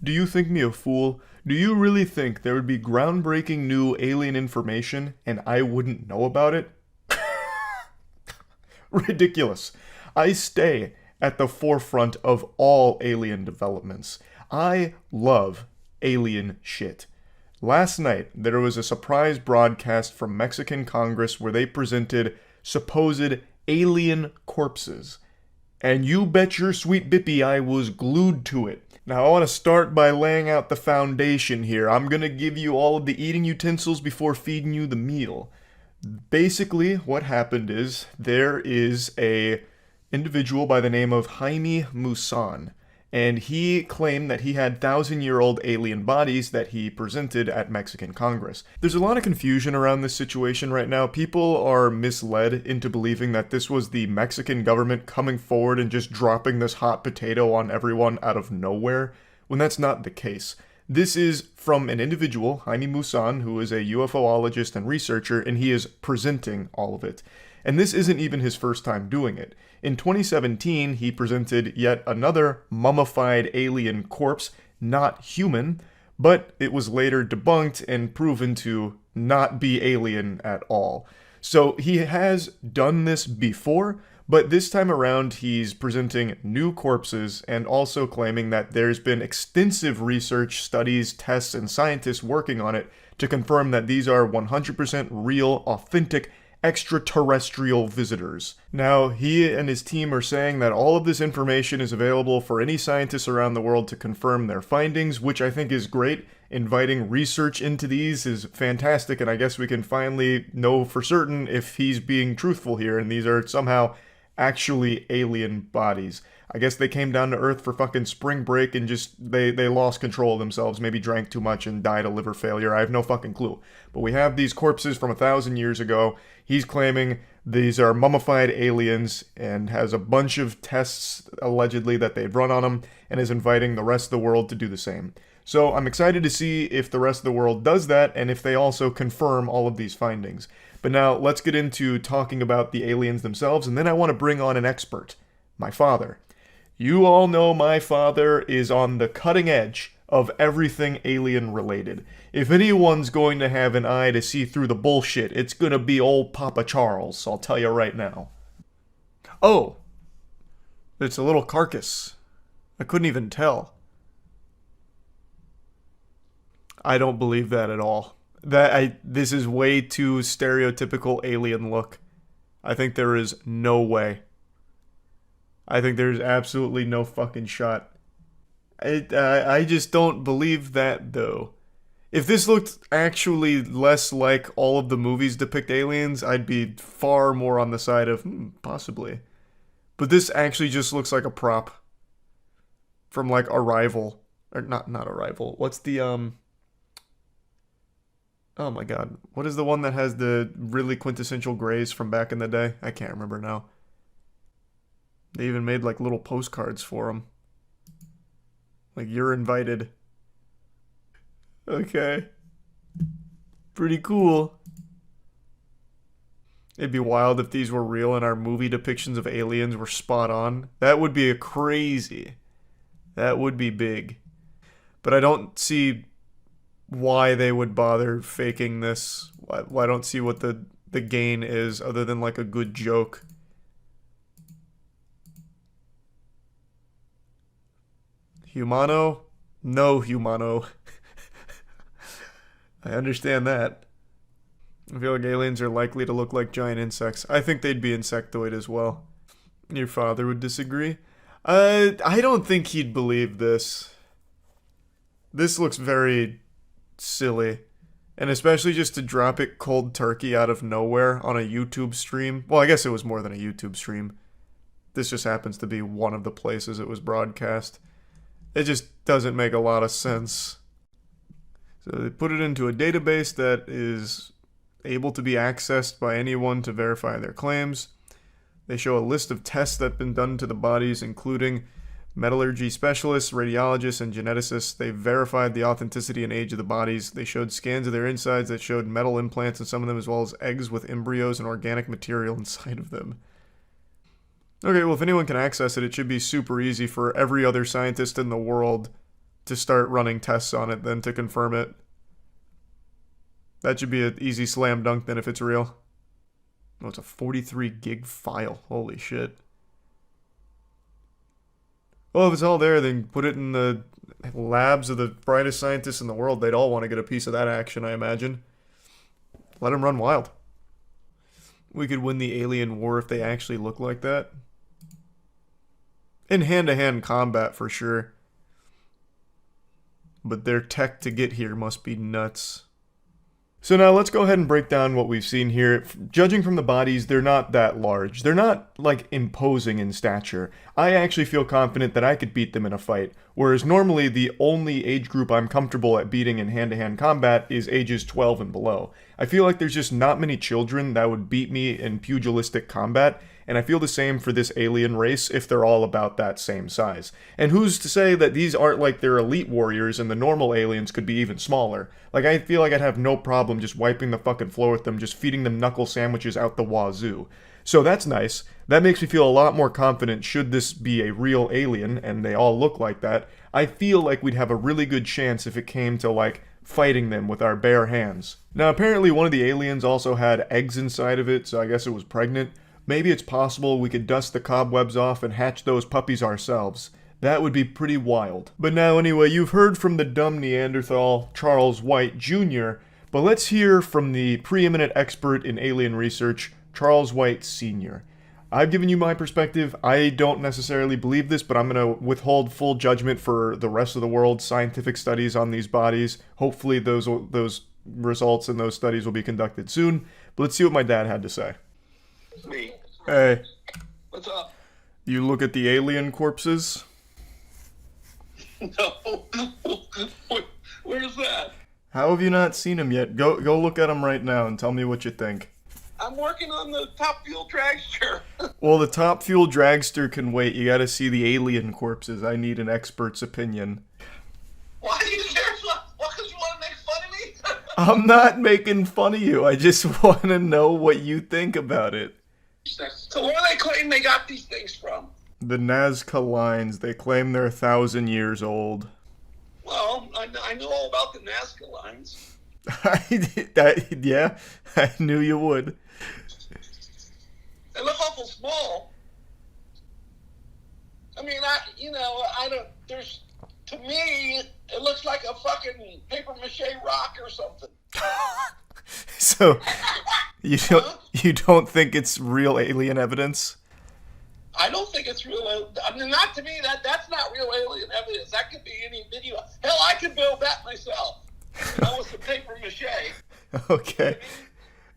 Do you think me a fool? Do you really think there would be groundbreaking new alien information and I wouldn't know about it? Ridiculous. I stay at the forefront of all alien developments. I love alien shit. Last night, there was a surprise broadcast from Mexican Congress where they presented supposed alien corpses. And you bet your sweet bippy I was glued to it. Now, I want to start by laying out the foundation here. I'm going to give you all of the eating utensils before feeding you the meal. Basically, what happened is there is a individual by the name of Jaime Maussan, and he claimed that he had 1,000-year-old alien bodies that he presented at Mexican Congress. There's a lot of confusion around this situation right now. People are misled into believing that this was the Mexican government coming forward and just dropping this hot potato on everyone out of nowhere, when that's not the case. This is from an individual, Jaime Maussan, who is a UFOologist and researcher, and he is presenting all of it. And this isn't even his first time doing it. In 2017, he presented yet another mummified alien corpse, not human, but it was later debunked and proven to not be alien at all. So he has done this before, but this time around he's presenting new corpses and also claiming that there's been extensive research, studies, tests, and scientists working on it to confirm that these are 100% real, authentic extraterrestrial visitors. Now, he and his team are saying that all of this information is available for any scientists around the world to confirm their findings, which I think is great. Inviting research into these is fantastic, and I guess we can finally know for certain if he's being truthful here, and these are somehow actually alien bodies. I guess they came down to Earth for fucking spring break and just, they lost control of themselves, maybe drank too much and died of liver failure. I have no fucking clue. But we have these corpses from 1,000 years ago. He's claiming these are mummified aliens and has a bunch of tests, allegedly, that they've run on them and is inviting the rest of the world to do the same. So I'm excited to see if the rest of the world does that and if they also confirm all of these findings. But now let's get into talking about the aliens themselves, and then I want to bring on an expert, my father. You all know my father is on the cutting edge of everything alien related. If anyone's going to have an eye to see through the bullshit, it's gonna be old Papa Charles, I'll tell you right now. Oh, it's a little carcass. I couldn't even tell. I don't believe that at all. This is way too stereotypical alien look. I think there is no way. I think there's absolutely no fucking shot. I just don't believe that, though. If this looked actually less like all of the movies depict aliens, I'd be far more on the side of, possibly. But this actually just looks like a prop. From, like, Arrival. Or, not Arrival. What's the, Oh my god. What is the one that has the really quintessential grays from back in the day? I can't remember now. They even made like little postcards for them. Like, you're invited. Okay. Pretty cool. It'd be wild if these were real and our movie depictions of aliens were spot on. That would be crazy. That would be big. But I don't see why they would bother faking this. I don't see what the gain is other than like a good joke. Humano? No humano. I understand that. I feel like aliens are likely to look like giant insects. I think they'd be insectoid as well. Your father would disagree? I don't think he'd believe this. This looks very silly. And especially just to drop it cold turkey out of nowhere on a YouTube stream. Well, I guess it was more than a YouTube stream. This just happens to be one of the places it was broadcast. It just doesn't make a lot of sense. So they put it into a database that is able to be accessed by anyone to verify their claims. They show a list of tests that have been done to the bodies, including metallurgy specialists, radiologists, and geneticists. They verified the authenticity and age of the bodies. They showed scans of their insides that showed metal implants in some of them, as well as eggs with embryos and organic material inside of them. Okay, well, if anyone can access it, it should be super easy for every other scientist in the world to start running tests on it then to confirm it. That should be an easy slam dunk then if it's real. Oh, it's a 43 gig file. Holy shit. Well, if it's all there, then put it in the labs of the brightest scientists in the world. They'd all want to get a piece of that action, I imagine. Let them run wild. We could win the alien war if they actually look like that. In hand-to-hand combat, for sure. But their tech to get here must be nuts. So now let's go ahead and break down what we've seen here. Judging from the bodies, they're not that large. They're not, like, imposing in stature. I actually feel confident that I could beat them in a fight, whereas normally the only age group I'm comfortable at beating in hand-to-hand combat is ages 12 and below. I feel like there's just not many children that would beat me in pugilistic combat, and I feel the same for this alien race if they're all about that same size. And who's to say that these aren't like their elite warriors and the normal aliens could be even smaller? Like, I feel like I'd have no problem just wiping the fucking floor with them, just feeding them knuckle sandwiches out the wazoo. So that's nice. That makes me feel a lot more confident should this be a real alien, and they all look like that. I feel like we'd have a really good chance if it came to, like, fighting them with our bare hands. Now, apparently one of the aliens also had eggs inside of it, so I guess it was pregnant. Maybe it's possible we could dust the cobwebs off and hatch those puppies ourselves. That would be pretty wild. But now anyway, you've heard from the dumb Neanderthal, Charles White Jr., but let's hear from the preeminent expert in alien research, Charles White Sr. I've given you my perspective. I don't necessarily believe this, but I'm going to withhold full judgment for the rest of the world's scientific studies on these bodies. Hopefully those results and those studies will be conducted soon. But let's see what my dad had to say. Me. Hey. What's up? You look at the alien corpses? No. Where's that? How have you not seen them yet? Go look at them right now and tell me what you think. I'm working on the top fuel dragster. Well, the top fuel dragster can wait. You gotta see the alien corpses. I need an expert's opinion. Why do you care? What, because you want to make fun of me? I'm not making fun of you. I just want to know what you think about it. So where do they claim they got these things from? The Nazca lines. They claim they're 1,000 years old. Well, I know all about the Nazca lines. Yeah, I knew you would. They look awful small. I mean, to me, it looks like a fucking paper mache rock or something. So, you don't think it's real alien evidence? I don't think it's real. I mean, not to me. That's not real alien evidence. That could be any video. Hell, I could build that myself. With some paper mache. Okay.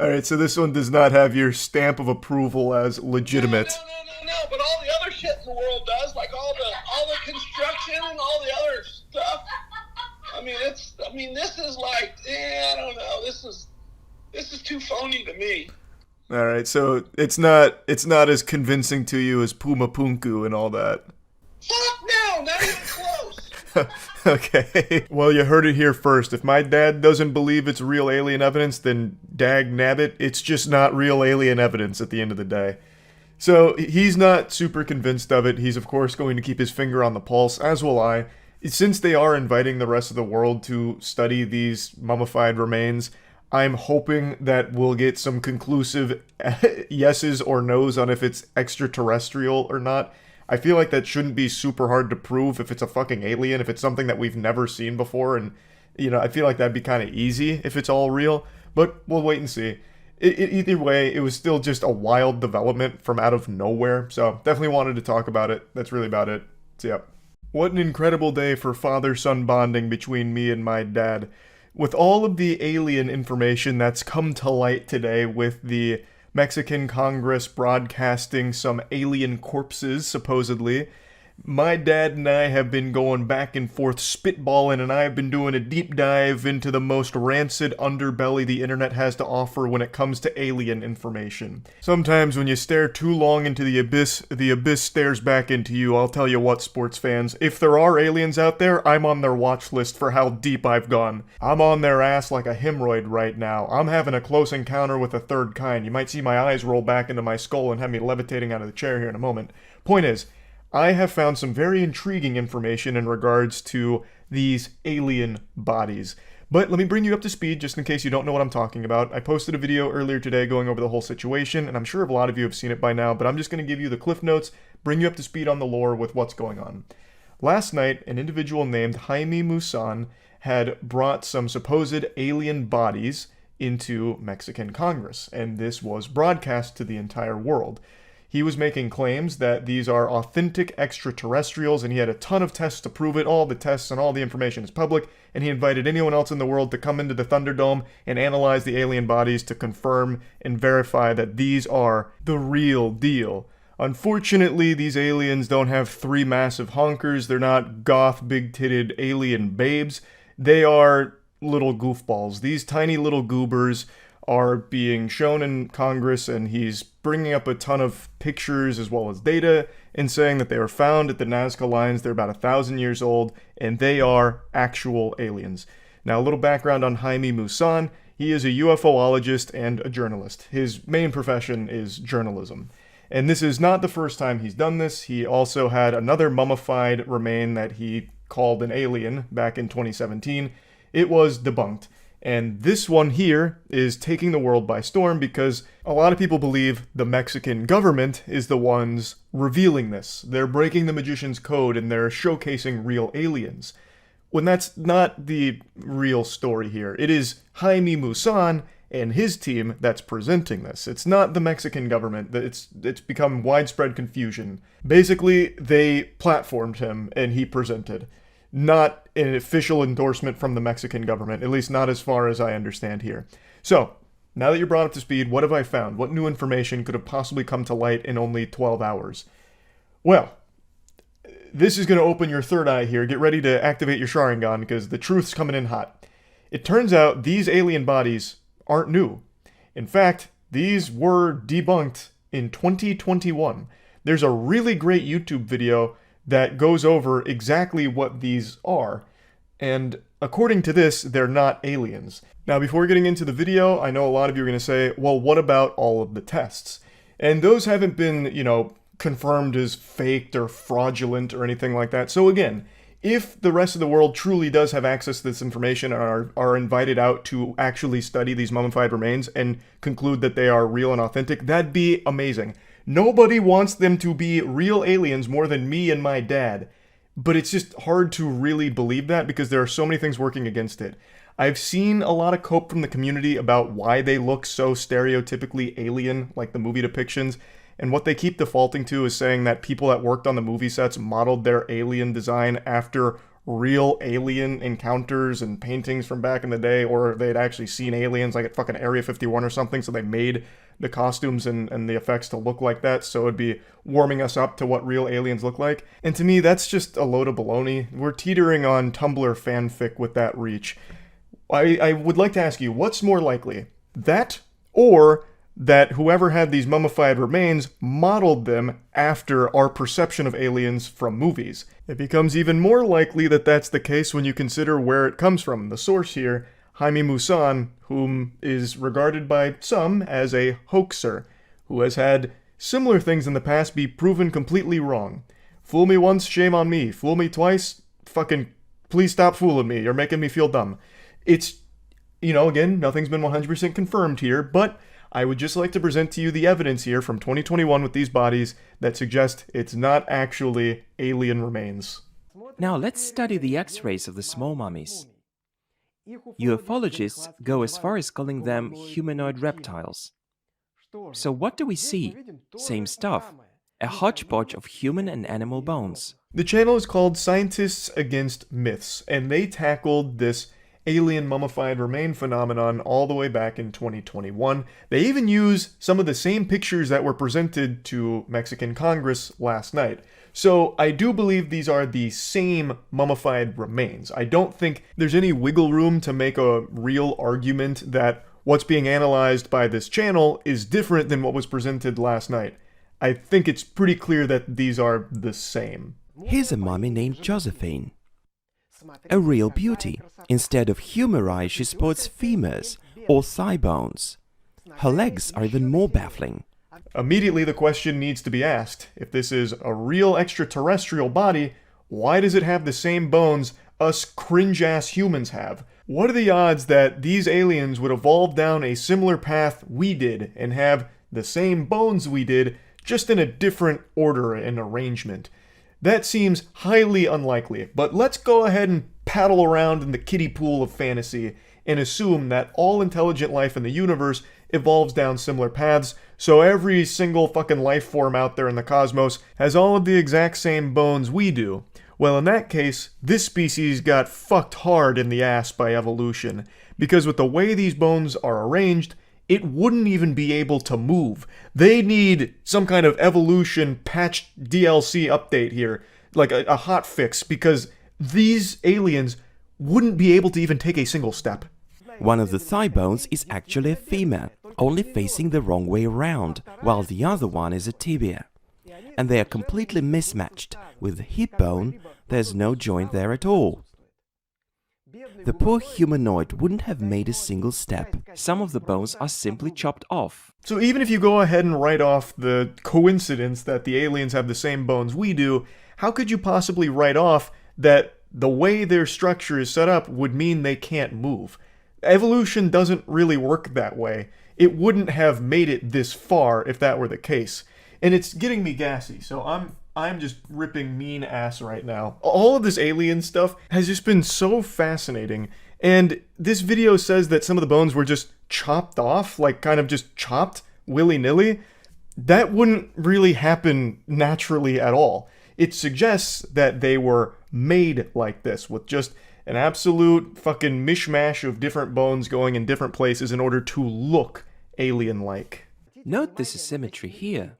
All right. So this one does not have your stamp of approval as legitimate. No. But all the other shit in the world does, like all the construction and all the other stuff. I mean, this is like, I don't know. This is too phony to me. All right, so it's not as convincing to you as Puma Punku and all that. Fuck no, not even close. Okay, well, you heard it here first. If my dad doesn't believe it's real alien evidence, then dag nabbit, it's just not real alien evidence at the end of the day. So he's not super convinced of it. He's of course going to keep his finger on the pulse, as will I. Since they are inviting the rest of the world to study these mummified remains, I'm hoping that we'll get some conclusive yeses or nos on if it's extraterrestrial or not. I feel like that shouldn't be super hard to prove if it's a fucking alien, if it's something that we've never seen before, and, I feel like that'd be kind of easy if it's all real, but we'll wait and see. Either way, it was still just a wild development from out of nowhere, so definitely wanted to talk about it. That's really about it. So, yeah. What an incredible day for father-son bonding between me and my dad. With all of the alien information that's come to light today with the Mexican Congress broadcasting some alien corpses, supposedly, my dad and I have been going back and forth spitballing, and I have been doing a deep dive into the most rancid underbelly the internet has to offer when it comes to alien information. Sometimes when you stare too long into the abyss stares back into you. I'll tell you what, sports fans, if there are aliens out there, I'm on their watch list for how deep I've gone. I'm on their ass like a hemorrhoid right now. I'm having a close encounter with a third kind. You might see my eyes roll back into my skull and have me levitating out of the chair here in a moment. Point is, I have found some very intriguing information in regards to these alien bodies. But let me bring you up to speed just in case you don't know what I'm talking about. I posted a video earlier today going over the whole situation, and I'm sure a lot of you have seen it by now, but I'm just going to give you the cliff notes, bring you up to speed on the lore with what's going on. Last night, an individual named Jaime Maussan had brought some supposed alien bodies into Mexican Congress, and this was broadcast to the entire world. He was making claims that these are authentic extraterrestrials, and he had a ton of tests to prove it. All the tests and all the information is public, and he invited anyone else in the world to come into the Thunderdome and analyze the alien bodies to confirm and verify that these are the real deal. Unfortunately, these aliens don't have 3 massive honkers. They're not goth, big-titted alien babes. They are little goofballs. These tiny little goobers are being shown in Congress, and he's bringing up a ton of pictures as well as data and saying that they were found at the Nazca Lines. They're about 1,000 years old, and they are actual aliens. Now, a little background on Jaime Maussan. He is a UFOologist and a journalist. His main profession is journalism. And this is not the first time he's done this. He also had another mummified remain that he called an alien back in 2017. It was debunked. And this one here is taking the world by storm because a lot of people believe the Mexican government is the ones revealing this. They're breaking the magician's code and they're showcasing real aliens. When that's not the real story here. It is Jaime Maussan and his team that's presenting this. It's not the Mexican government. It's become widespread confusion. Basically, they platformed him and he presented. Not an official endorsement from the Mexican government, at least not as far as I understand here. So, now that you're brought up to speed, what have I found? What new information could have possibly come to light in only 12 hours? Well, this is going to open your third eye here. Get ready to activate your Sharingan because the truth's coming in hot. It turns out these alien bodies aren't new. In fact, these were debunked in 2021. There's a really great YouTube video that goes over exactly what these are. And according to this, they're not aliens. Now, before getting into the video, I know a lot of you are going to say, well, what about all of the tests? And those haven't been, confirmed as faked or fraudulent or anything like that. So again, if the rest of the world truly does have access to this information and are invited out to actually study these mummified remains and conclude that they are real and authentic, that'd be amazing. Nobody wants them to be real aliens more than me and my dad. But it's just hard to really believe that because there are so many things working against it. I've seen a lot of cope from the community about why they look so stereotypically alien, like the movie depictions. And what they keep defaulting to is saying that people that worked on the movie sets modeled their alien design after real alien encounters and paintings from back in the day, or they'd actually seen aliens like at fucking Area 51 or something, so they made the costumes and the effects to look like that, so it'd be warming us up to what real aliens look like. And to me, that's just a load of baloney. We're teetering on Tumblr fanfic with that reach. I would like to ask you, what's more likely? That, or that whoever had these mummified remains modeled them after our perception of aliens from movies? It becomes even more likely that that's the case when you consider where it comes from. The source here, Jaime Maussan, whom is regarded by some as a hoaxer, who has had similar things in the past be proven completely wrong. Fool me once, shame on me. Fool me twice, fucking please stop fooling me. You're making me feel dumb. It's, again, nothing's been 100% confirmed here, but I would just like to present to you the evidence here from 2021 with these bodies that suggest it's not actually alien remains. Now let's study the X-rays of the small mummies. Ufologists go as far as calling them humanoid reptiles. So what do we see? Same stuff. A hodgepodge of human and animal bones. The channel is called Scientists Against Myths, and they tackled this alien mummified remain phenomenon all the way back in 2021. They even use some of the same pictures that were presented to Mexican Congress last night. So I do believe these are the same mummified remains. I don't think there's any wiggle room to make a real argument that what's being analyzed by this channel is different than what was presented last night. I think it's pretty clear that these are the same. Here's a mummy named Josephine. A real beauty. Instead of humeri, she sports femurs, or thigh bones. Her legs are even more baffling. Immediately the question needs to be asked. If this is a real extraterrestrial body, why does it have the same bones us cringe-ass humans have. What are the odds that these aliens would evolve down a similar path we did and have the same bones we did, just in a different order and arrangement? That seems highly unlikely, but let's go ahead and paddle around in the kiddie pool of fantasy and assume that all intelligent life in the universe evolves down similar paths, so every single fucking life form out there in the cosmos has all of the exact same bones we do. Well, in that case, this species got fucked hard in the ass by evolution, because with the way these bones are arranged, it wouldn't even be able to move. They need some kind of evolution patched DLC update here, like a hot fix, because these aliens wouldn't be able to even take a single step. One of the thigh bones is actually a femur, only facing the wrong way around, while the other one is a tibia. And they are completely mismatched. With the hip bone, there's no joint there at all. The poor humanoid wouldn't have made a single step. Some of the bones are simply chopped off. So even if you go ahead and write off the coincidence that the aliens have the same bones we do, how could you possibly write off that the way their structure is set up would mean they can't move? Evolution doesn't really work that way. It wouldn't have made it this far if that were the case. And it's getting me gassy, so I'm just ripping mean ass right now. All of this alien stuff has just been so fascinating, and this video says that some of the bones were just chopped off, like kind of just chopped willy-nilly. That wouldn't really happen naturally at all. It suggests that they were made like this, with just an absolute fucking mishmash of different bones going in different places in order to look alien-like. Note this asymmetry here.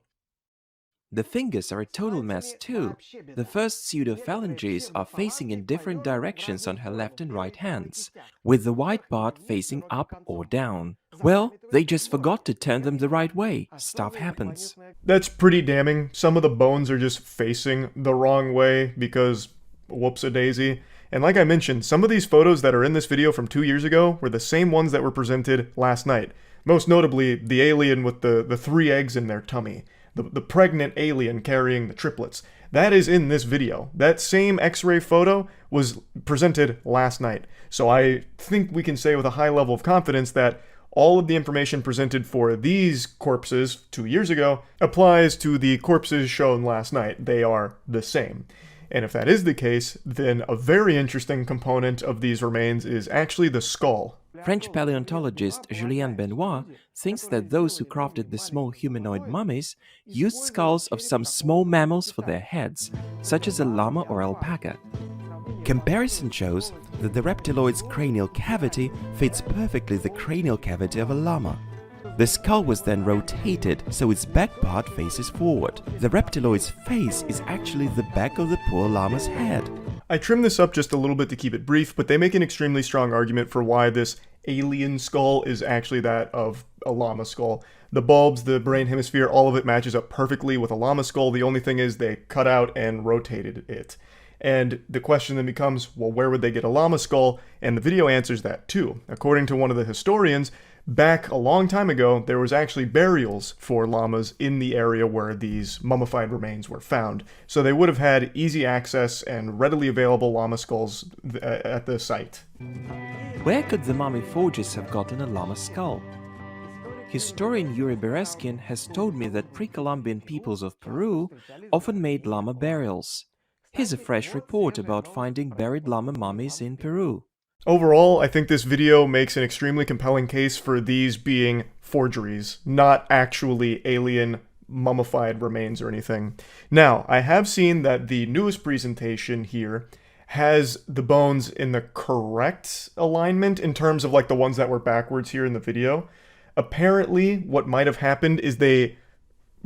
The fingers are a total mess too. The first pseudophalanges are facing in different directions on her left and right hands, with the white part facing up or down. Well, they just forgot to turn them the right way. Stuff happens. That's pretty damning. Some of the bones are just facing the wrong way because whoops-a-daisy. And like I mentioned, some of these photos that are in this video from 2 years ago were the same ones that were presented last night. Most notably, the alien with the 3 eggs in their tummy. The pregnant alien carrying the triplets. That is in this video. That same X-ray photo was presented last night. So I think we can say with a high level of confidence that all of the information presented for these corpses 2 years ago applies to the corpses shown last night. They are the same. And if that is the case, then a very interesting component of these remains is actually the skull. French paleontologist Julien Benoit thinks that those who crafted the small humanoid mummies used skulls of some small mammals for their heads, such as a llama or alpaca. Comparison shows that the reptiloid's cranial cavity fits perfectly the cranial cavity of a llama. The skull was then rotated so its back part faces forward. The reptiloid's face is actually the back of the poor llama's head. I trimmed this up just a little bit to keep it brief, but they make an extremely strong argument for why this alien skull is actually that of a llama skull. The bulbs, the brain hemisphere, all of it matches up perfectly with a llama skull. The only thing is they cut out and rotated it. And the question then becomes, well, where would they get a llama skull? And the video answers that too. According to one of the historians, back a long time ago, there was actually burials for llamas in the area where these mummified remains were found. So they would have had easy access and readily available llama skulls at the site. Where could the mummy forgers have gotten a llama skull? Historian Yuri Bereskin has told me that pre-Columbian peoples of Peru often made llama burials. Here's a fresh report about finding buried llama mummies in Peru. Overall, I think this video makes an extremely compelling case for these being forgeries, not actually alien mummified remains or anything. Now, I have seen that the newest presentation here has the bones in the correct alignment in terms of like the ones that were backwards here in the video. Apparently, what might have happened is they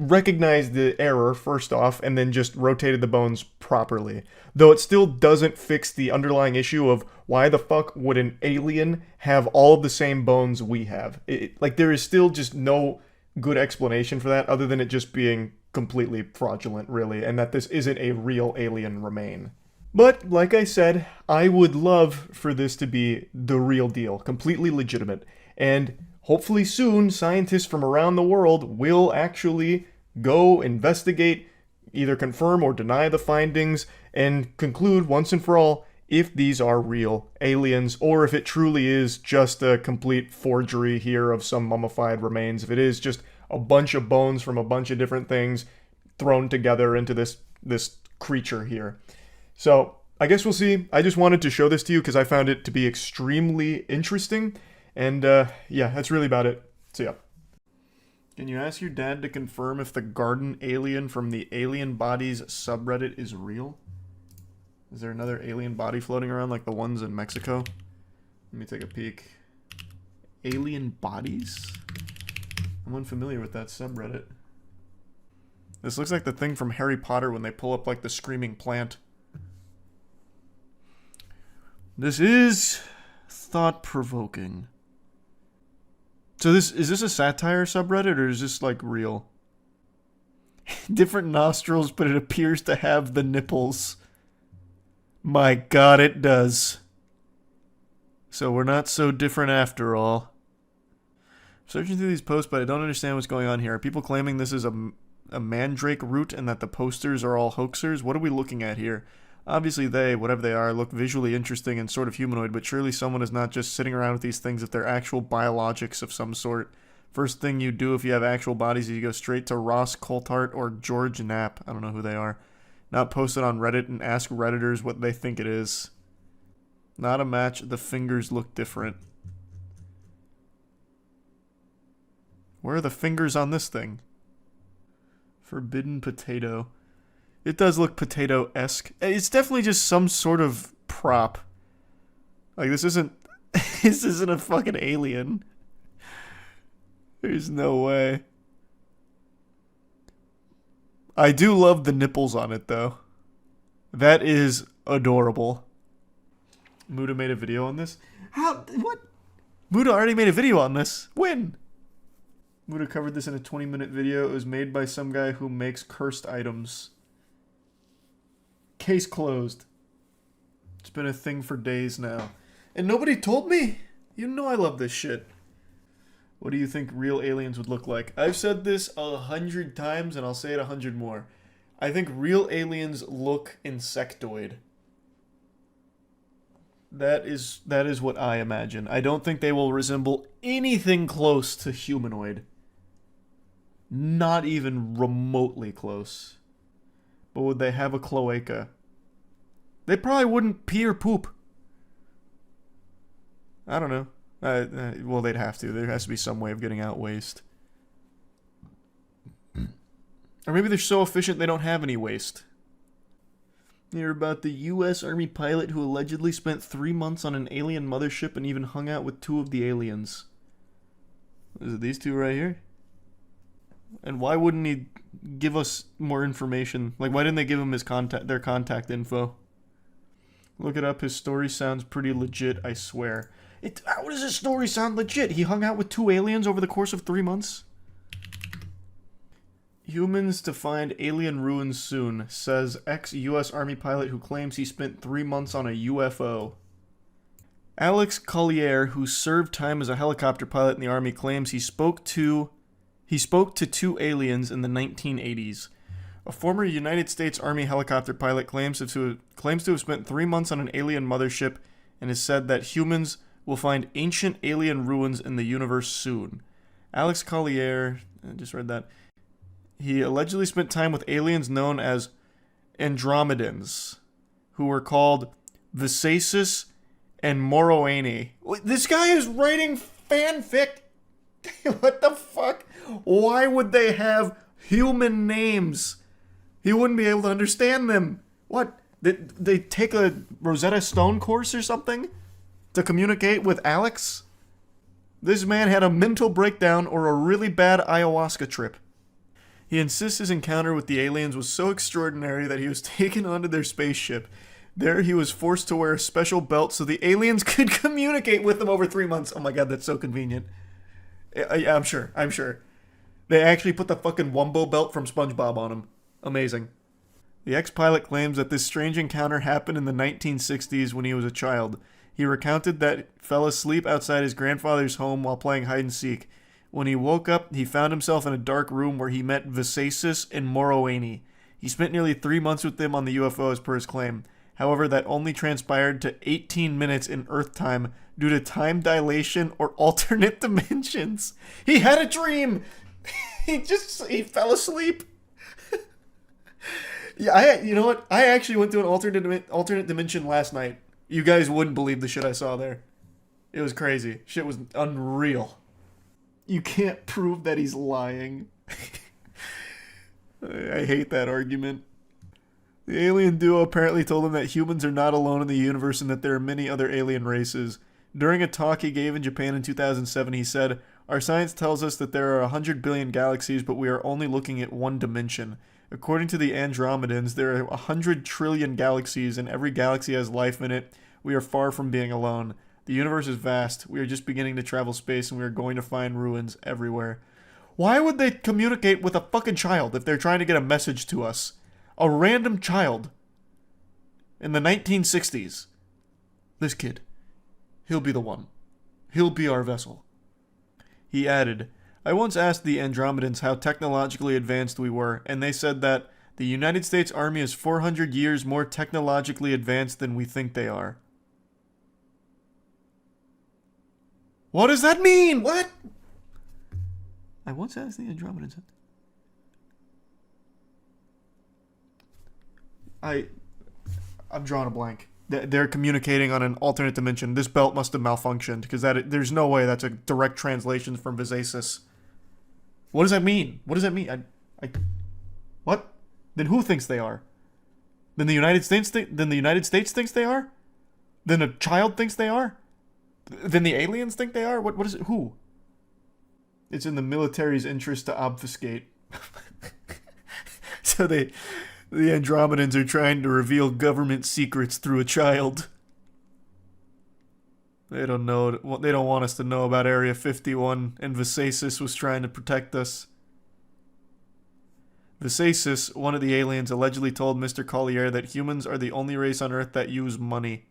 recognized the error first off and then just rotated the bones properly. Though it still doesn't fix the underlying issue of why the fuck would an alien have all of the same bones we have. Like there is still just no good explanation for that other than it just being completely fraudulent really, and that this isn't a real alien remain. But like I said, I would love for this to be the real deal, completely legitimate, and hopefully soon, scientists from around the world will actually go investigate, either confirm or deny the findings, and conclude once and for all, if these are real aliens, or if it truly is just a complete forgery here of some mummified remains, if it is just a bunch of bones from a bunch of different things thrown together into this creature here. So I guess we'll see. I just wanted to show this to you because I found it to be extremely interesting. And yeah, that's really about it. So yeah. Can you ask your dad to confirm if the garden alien from the Alien Bodies subreddit is real? Is there another alien body floating around like the ones in Mexico? Let me take a peek. Alien Bodies? I'm unfamiliar with that subreddit. This looks like the thing from Harry Potter when they pull up like the screaming plant. This is thought-provoking. So is this a satire subreddit or is this like real? Different nostrils, but it appears to have the nipples. My God, it does. So we're not so different after all. Searching through these posts, but I don't understand what's going on here. Are people claiming this is a mandrake root and that the posters are all hoaxers? What are we looking at here? Obviously they, whatever they are, look visually interesting and sort of humanoid, but surely someone is not just sitting around with these things if they're actual biologics of some sort. First thing you do if you have actual bodies is you go straight to Ross Coulthart or George Knapp. I don't know who they are. Not post it on Reddit and ask Redditors what they think it is. Not a match. The fingers look different. Where are the fingers on this thing? Forbidden potato. It does look potato-esque. It's definitely just some sort of prop. Like, this isn't a fucking alien. There's no way. I do love the nipples on it, though. That is adorable. Muda made a video on this? How? What? Muda already made a video on this. When? Muda covered this in a 20-minute video. It was made by some guy who makes cursed items. Case closed. It's been a thing for days now. And nobody told me? You know I love this shit. What do you think real aliens would look like? I've said this 100 times and I'll say it 100 more. I think real aliens look insectoid. That is what I imagine. I don't think they will resemble anything close to humanoid. Not even remotely close. But would they have a cloaca? They probably wouldn't pee or poop. I don't know. Well, they'd have to. There has to be some way of getting out waste. Or maybe they're so efficient they don't have any waste. Hear about the U.S. Army pilot who allegedly spent 3 months on an alien mothership and even hung out with 2 of the aliens. Is it these 2 right here? And why wouldn't he give us more information? Like, why didn't they give him his their contact info? Look it up. His story sounds pretty legit, I swear. How does his story sound legit? He hung out with 2 aliens over the course of 3 months? Humans to find alien ruins soon, says ex-U.S. Army pilot who claims he spent 3 months on a UFO. Alex Collier, who served time as a helicopter pilot in the Army, claims he spoke to 2 aliens in the 1980s. A former United States Army helicopter pilot claims to have spent 3 months on an alien mothership and has said that humans will find ancient alien ruins in the universe soon. Alex Collier, I just read that. He allegedly spent time with aliens known as Andromedans, who were called Visasis and Moroani. This guy is writing fanfic. What the fuck? Why would they have human names? He wouldn't be able to understand them. What? They take a Rosetta Stone course or something to communicate with Alex? This man had a mental breakdown or a really bad ayahuasca trip. He insists his encounter with the aliens was so extraordinary that he was taken onto their spaceship. There he was forced to wear a special belt so the aliens could communicate with him over 3 months. Oh my god, that's so convenient. Yeah, I'm sure. They actually put the fucking Wumbo belt from SpongeBob on him. Amazing. The ex-pilot claims that this strange encounter happened in the 1960s when he was a child. He recounted that fell asleep outside his grandfather's home while playing hide-and-seek. When he woke up, he found himself in a dark room where he met Visasis and Moroani. He spent nearly 3 months with them on the UFO as per his claim. However, that only transpired to 18 minutes in Earth time due to time dilation or alternate dimensions. He had a dream! he fell asleep. Yeah, you know what? I actually went to an alternate dimension last night. You guys wouldn't believe the shit I saw there. It was crazy. Shit was unreal. You can't prove that he's lying. I hate that argument. The alien duo apparently told him that humans are not alone in the universe and that there are many other alien races. During a talk he gave in Japan in 2007, he said, "Our science tells us that there are 100 billion galaxies, but we are only looking at one dimension. According to the Andromedans, there are 100 trillion galaxies, and every galaxy has life in it. We are far from being alone. The universe is vast. We are just beginning to travel space, and we are going to find ruins everywhere." Why would they communicate with a fucking child if they're trying to get a message to us? A random child. In the 1960s. This kid. He'll be the one. He'll be our vessel. He added, "I once asked the Andromedans how technologically advanced we were, and they said that the United States Army is 400 years more technologically advanced than we think they are." What does that mean? What? I once asked the Andromedans. I'm drawing a blank. They're communicating on an alternate dimension. This belt must have malfunctioned because there's no way that's a direct translation from Visasis. What does that mean? What does that mean? What? Then who thinks they are? Then the United States thinks they are? Then a child thinks they are? Then the aliens think they are? What is it? Who? It's in the military's interest to obfuscate. So the Andromedans are trying to reveal government secrets through a child. They don't know. They don't want us to know about Area 51, and Visasis was trying to protect us. Visasis, one of the aliens, allegedly told Mr. Collier that humans are the only race on Earth that use money.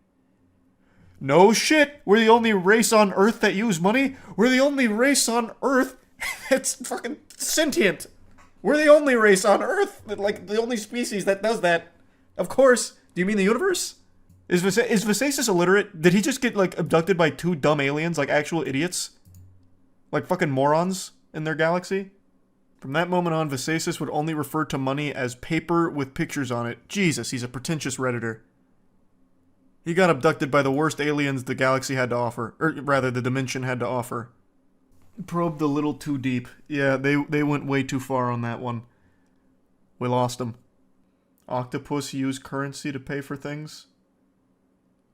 No shit! We're the only race on Earth that use money? We're the only race on Earth that's fucking sentient! We're the only race on Earth, like the only species that does that. Of course. Do you mean the universe? Is Visasis illiterate? Did he just get, like, abducted by two dumb aliens, like actual idiots? Like fucking morons in their galaxy? From that moment on, Visasis would only refer to money as paper with pictures on it. Jesus, he's a pretentious Redditor. He got abducted by the worst aliens the galaxy had to offer. Or rather, the dimension had to offer. Probed a little too deep. Yeah, they went way too far on that one. We lost them. Octopus use currency to pay for things?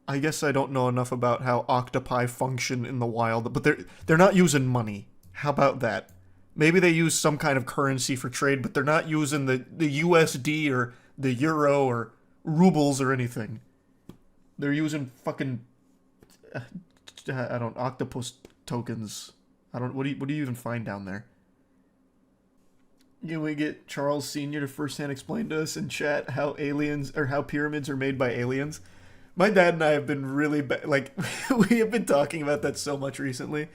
I guess I don't know enough about how octopi function in the wild, but they're not using money. How about that? Maybe they use some kind of currency for trade, but they're not using the USD or the euro or rubles or anything. They're using fucking octopus tokens. What do you even find down there? Can we get Charles Sr. to firsthand explain to us in chat how pyramids are made by aliens? My dad and I have been really we have been talking about that so much recently.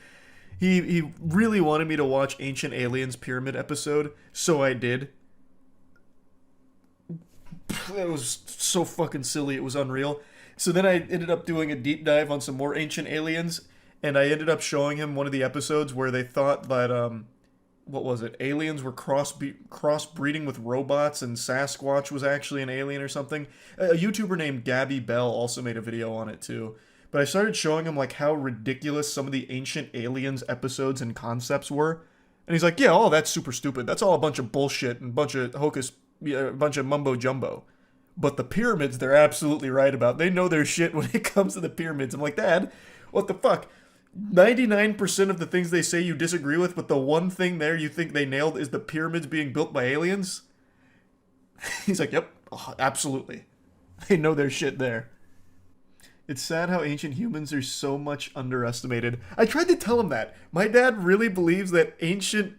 He really wanted me to watch Ancient Aliens pyramid episode, so I did. That was so fucking silly, it was unreal. So then I ended up doing a deep dive on some more Ancient Aliens, and I ended up showing him one of the episodes where they thought that, what was it? Aliens were crossbreeding with robots, and Sasquatch was actually an alien or something. A YouTuber named Gabby Bell also made a video on it too. But I started showing him like how ridiculous some of the Ancient Aliens episodes and concepts were. And he's like, yeah, oh, that's super stupid. That's all a bunch of bullshit and a bunch of mumbo jumbo. But the pyramids, they're absolutely right about. They know their shit when it comes to the pyramids. I'm like, Dad, what the fuck? 99% of the things they say you disagree with, but the one thing there you think they nailed is the pyramids being built by aliens? He's like, yep, oh, absolutely. They know their shit there. It's sad how ancient humans are so much underestimated. I tried to tell him that. My dad really believes that ancient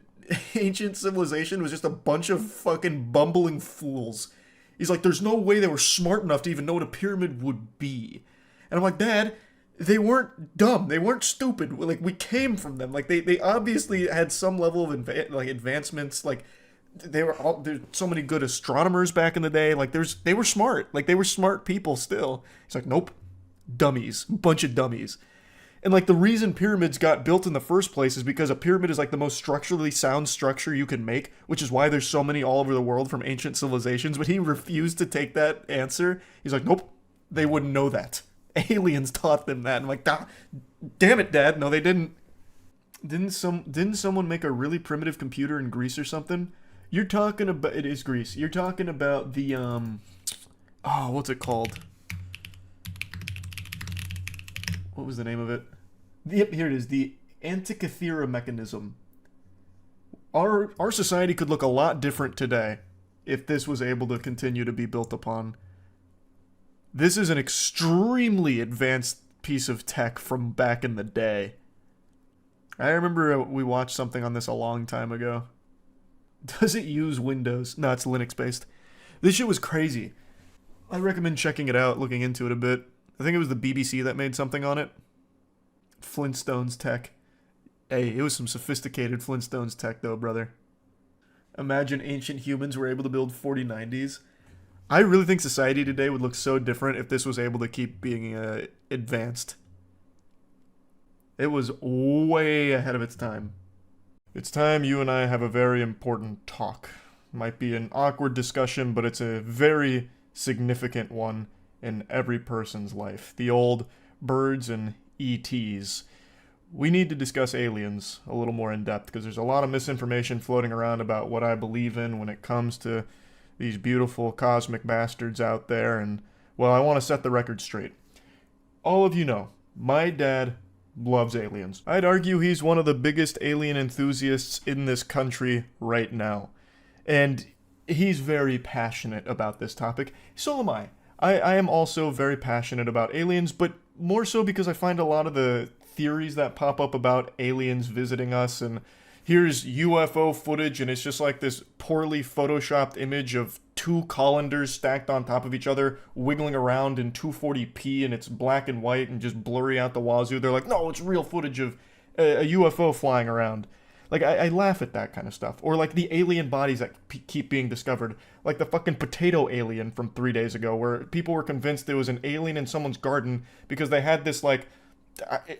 civilization was just a bunch of fucking bumbling fools. He's like, there's no way they were smart enough to even know what a pyramid would be. And I'm like, Dad, they weren't dumb. They weren't stupid. Like, we came from them. Like, they obviously had some level of advancements. Like, There's so many good astronomers back in the day. Like they were smart. Like they were smart people still. He's like, nope, dummies, bunch of dummies. And like the reason pyramids got built in the first place is because a pyramid is like the most structurally sound structure you can make, which is why there's so many all over the world from ancient civilizations. But he refused to take that answer. He's like, nope, they wouldn't know that. Aliens taught them that. I'm like, damn it, Dad. No, they didn't. Didn't someone make a really primitive computer in Greece or something? You're talking about, it is Greece. You're talking about the what's it called? What was the name of it? Yep, here it is. The Antikythera mechanism. Our society could look a lot different today if this was able to continue to be built upon. This is an extremely advanced piece of tech from back in the day. I remember we watched something on this a long time ago. Does it use Windows? No, it's Linux based. This shit was crazy. I recommend checking it out, looking into it a bit. I think it was the BBC that made something on it. Flintstones tech. Hey, it was some sophisticated Flintstones tech though, brother. Imagine ancient humans were able to build 4090s. I really think society today would look so different if this was able to keep being advanced. It was way ahead of its time. It's time you and I have a very important talk. Might be an awkward discussion, but it's a very significant one in every person's life. The old birds and ETs. We need to discuss aliens a little more in depth because there's a lot of misinformation floating around about what I believe in when it comes to these beautiful cosmic bastards out there. And, well, I want to set the record straight. All of you know, my dad loves aliens. I'd argue he's one of the biggest alien enthusiasts in this country right now. And he's very passionate about this topic. So am I. I am also very passionate about aliens, but more so because I find a lot of the theories that pop up about aliens visiting us, and here's UFO footage, and it's just like this poorly photoshopped image of two colanders stacked on top of each other, wiggling around in 240p, and it's black and white and just blurry out the wazoo. They're like, no, it's real footage of a UFO flying around. Like, I laugh at that kind of stuff. Or, like, the alien bodies that keep being discovered. Like the fucking potato alien from 3 days ago, where people were convinced there was an alien in someone's garden because they had this, like,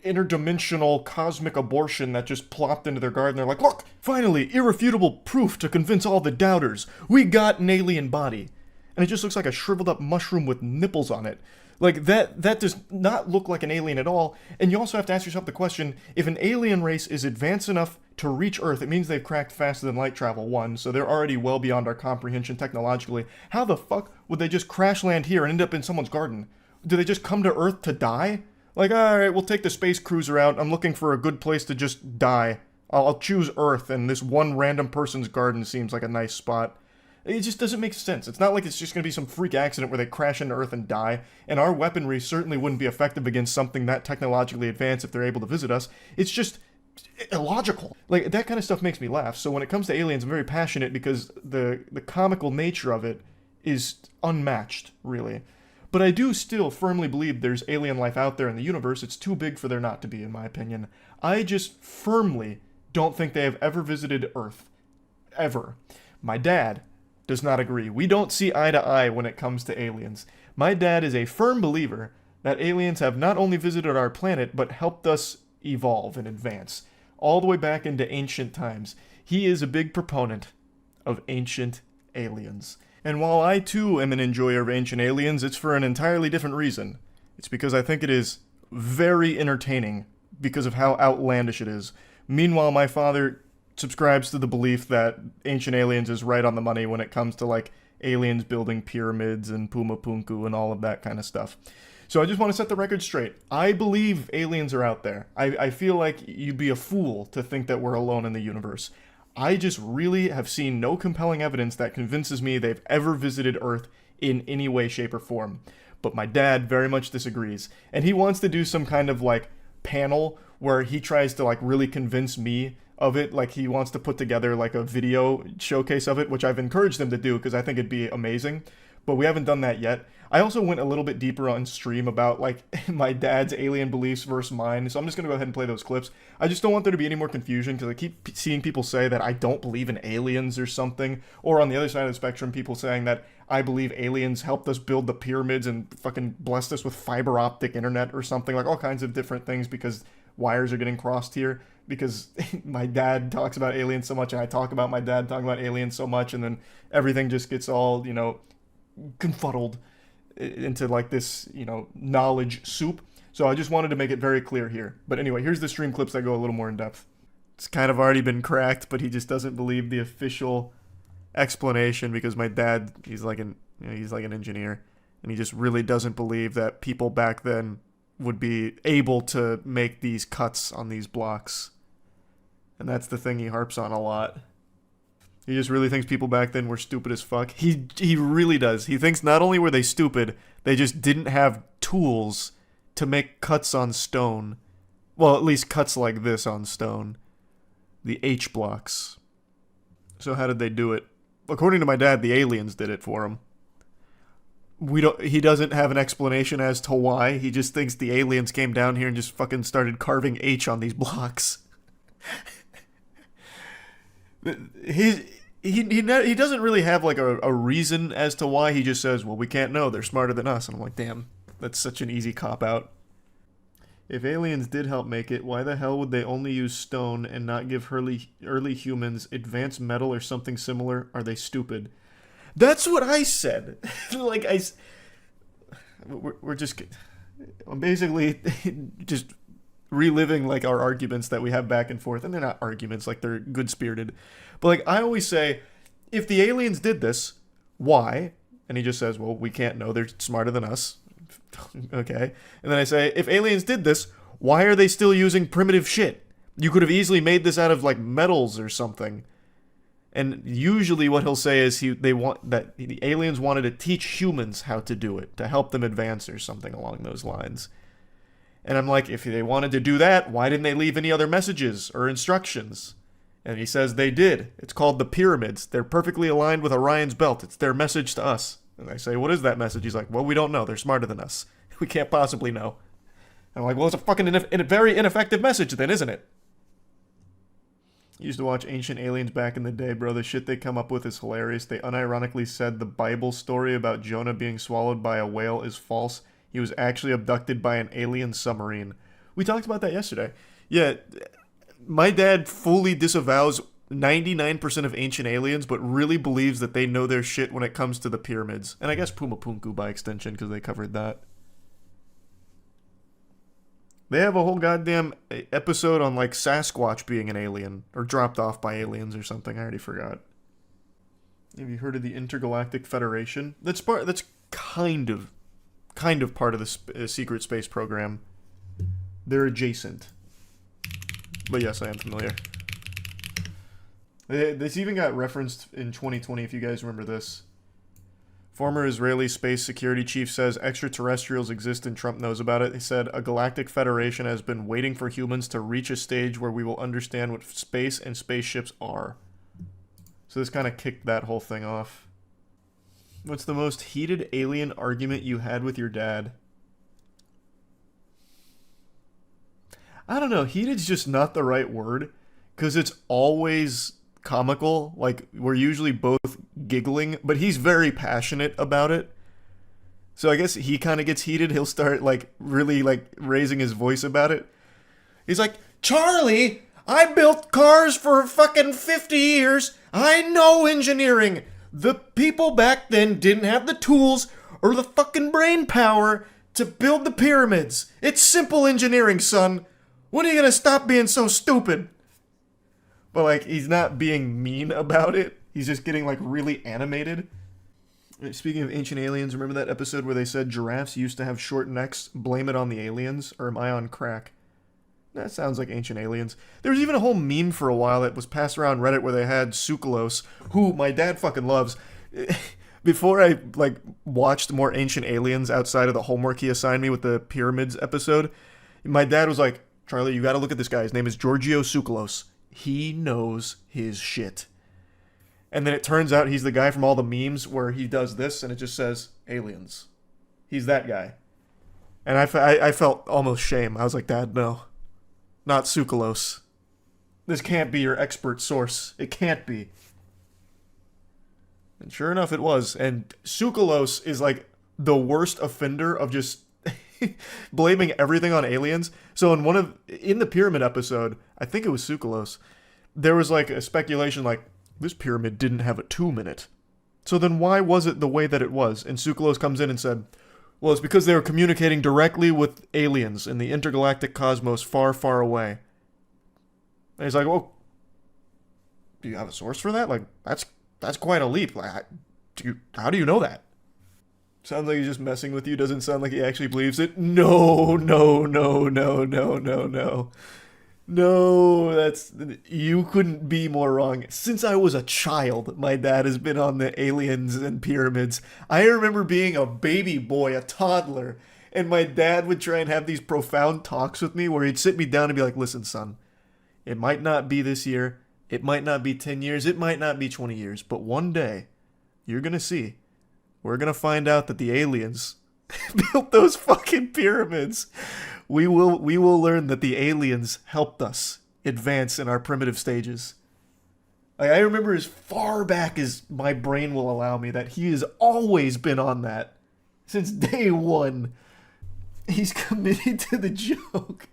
interdimensional cosmic abortion that just plopped into their garden. They're like, look, finally, irrefutable proof to convince all the doubters. We got an alien body. And it just looks like a shriveled up mushroom with nipples on it. Like, that does not look like an alien at all. And you also have to ask yourself the question, if an alien race is advanced enough to reach Earth, it means they've cracked faster than light travel, one, so they're already well beyond our comprehension technologically. How the fuck would they just crash land here and end up in someone's garden? Do they just come to Earth to die? Like, alright, we'll take the space cruiser out. I'm looking for a good place to just die. I'll choose Earth, and this one random person's garden seems like a nice spot. It just doesn't make sense. It's not like it's just going to be some freak accident where they crash into Earth and die, and our weaponry certainly wouldn't be effective against something that technologically advanced if they're able to visit us. It's just illogical. Like, that kind of stuff makes me laugh. So when it comes to aliens, I'm very passionate because the comical nature of it is unmatched, really. But I do still firmly believe there's alien life out there in the universe. It's too big for there not to be, in my opinion. I just firmly don't think they have ever visited Earth. Ever. My dad does not agree. We don't see eye to eye when it comes to aliens. My dad is a firm believer that aliens have not only visited our planet, but helped us evolve and advance, all the way back into ancient times. He is a big proponent of ancient aliens. And while I too am an enjoyer of ancient aliens, it's for an entirely different reason. It's because I think it is very entertaining because of how outlandish it is. Meanwhile, my father subscribes to the belief that Ancient Aliens is right on the money when it comes to, like, aliens building pyramids and Puma Punku and all of that kind of stuff. So I just want to set the record straight. I believe aliens are out there. I feel like you'd be a fool to think that we're alone in the universe. I just really have seen no compelling evidence that convinces me they've ever visited Earth in any way, shape, or form. But my dad very much disagrees. And he wants to do some kind of, like, panel where he tries to, like, really convince me of it. Like, he wants to put together, like, a video showcase of it, which I've encouraged him to do because I think it'd be amazing. but we haven't done that yet. I also went a little bit deeper on stream about like my dad's alien beliefs versus mine, so I'm just gonna go ahead and play those clips. I just don't want there to be any more confusion because I keep seeing people say that I don't believe in aliens or something, or on the other side of the spectrum, people saying that I believe aliens helped us build the pyramids and fucking blessed us with fiber optic internet or something, like all kinds of different things because wires are getting crossed here. Because my dad talks about aliens so much and I talk about my dad talking about aliens so much, and then everything just gets all, confuddled into like this, knowledge soup. So I just wanted to make it very clear here. But anyway, here's the stream clips that go a little more in depth. It's kind of already been cracked, but he just doesn't believe the official explanation because my dad, he's like an engineer, and he just really doesn't believe that people back then would be able to make these cuts on these blocks. And that's the thing he harps on a lot. He just really thinks people back then were stupid as fuck. He really does. He thinks not only were they stupid, they just didn't have tools to make cuts on stone. Well, at least cuts like this on stone. The H blocks. So how did they do it? According to my dad, the aliens did it for him. He doesn't have an explanation as to why. He just thinks the aliens came down here and just fucking started carving H on these blocks. He doesn't really have like a reason as to why. He just says, well, we can't know, they're smarter than us. And I'm like, damn, that's such an easy cop-out. If aliens did help make it, why the hell would they only use stone and not give early humans advanced metal or something similar? Are they stupid? That's what I said. We're just, I'm basically just reliving like our arguments that we have back and forth, and they're not arguments, like they're good-spirited. But like I always say, if the aliens did this, why? And he just says, well, we can't know, they're smarter than us. Okay. And then I say, if aliens did this, why are they still using primitive shit? You could have easily made this out of like metals or something. And usually what he'll say is the aliens wanted to teach humans how to do it, to help them advance or something along those lines. And I'm like, if they wanted to do that, why didn't they leave any other messages or instructions? And he says they did. It's called the pyramids. They're perfectly aligned with Orion's belt. It's their message to us. And I say, what is that message? He's like, well, we don't know. They're smarter than us. We can't possibly know. And I'm like, well, it's a fucking very ineffective message then, isn't it? I used to watch Ancient Aliens back in the day, bro. The shit they come up with is hilarious. They unironically said the Bible story about Jonah being swallowed by a whale is false. He was actually abducted by an alien submarine. We talked about that yesterday. Yeah, my dad fully disavows 99% of Ancient Aliens, but really believes that they know their shit when it comes to the pyramids. And I guess Pumapunku by extension, because they covered that. They have a whole goddamn episode on, like, Sasquatch being an alien, or dropped off by aliens or something. I already forgot. Have you heard of the Intergalactic Federation? That's kind of part of the secret space program. They're adjacent. But yes, I am familiar. This even got referenced in 2020, if you guys remember this. Former Israeli space security chief says extraterrestrials exist and Trump knows about it. He said, a galactic federation has been waiting for humans to reach a stage where we will understand what space and spaceships are. So this kind of kicked that whole thing off. What's the most heated alien argument you had with your dad? I don't know. Heated's just not the right word, because it's always comical. Like, we're usually both giggling, but he's very passionate about it. So I guess he kind of gets heated. He'll start, like, really, like, raising his voice about it. He's like, Charlie, I built cars for fucking 50 years. I know engineering. The people back then didn't have the tools or the fucking brain power to build the pyramids. It's simple engineering, son. When are you gonna stop being so stupid? But, like, he's not being mean about it. He's just getting, like, really animated. Speaking of Ancient Aliens, remember that episode where they said giraffes used to have short necks? Blame it on the aliens? Or am I on crack? That sounds like Ancient Aliens. There was even a whole meme for a while that was passed around Reddit where they had Sukalos, who my dad fucking loves. Before I, like, watched more Ancient Aliens outside of the homework he assigned me with the Pyramids episode, my dad was like, Charlie, you gotta look at this guy. His name is Giorgio Sukalos. He knows his shit. And then it turns out he's the guy from all the memes where he does this and it just says aliens. He's that guy. And I felt almost shame. I was like, Dad, no. Not Sukalos. This can't be your expert source. It can't be. And sure enough, it was. And Sukalos is like the worst offender of just blaming everything on aliens. So in the pyramid episode, I think it was Sukalos, there was like a speculation like, this pyramid didn't have a tomb in it. So then why was it the way that it was? And Sukalos comes in and said, well, it's because they were communicating directly with aliens in the intergalactic cosmos far, far away. And he's like, well, do you have a source for that? Like, that's quite a leap. Like, how do you know that? Sounds like he's just messing with you. Doesn't sound like he actually believes it. No. No, you couldn't be more wrong. Since I was a child, my dad has been on the aliens and pyramids. I remember being a baby boy, a toddler, and my dad would try and have these profound talks with me where he'd sit me down and be like, listen, son, it might not be this year, it might not be 10 years, it might not be 20 years, but one day, you're gonna see, we're gonna find out that the aliens built those fucking pyramids. We will learn that the aliens helped us advance in our primitive stages. Like, I remember as far back as my brain will allow me that he has always been on that. Since day one. He's committed to the joke.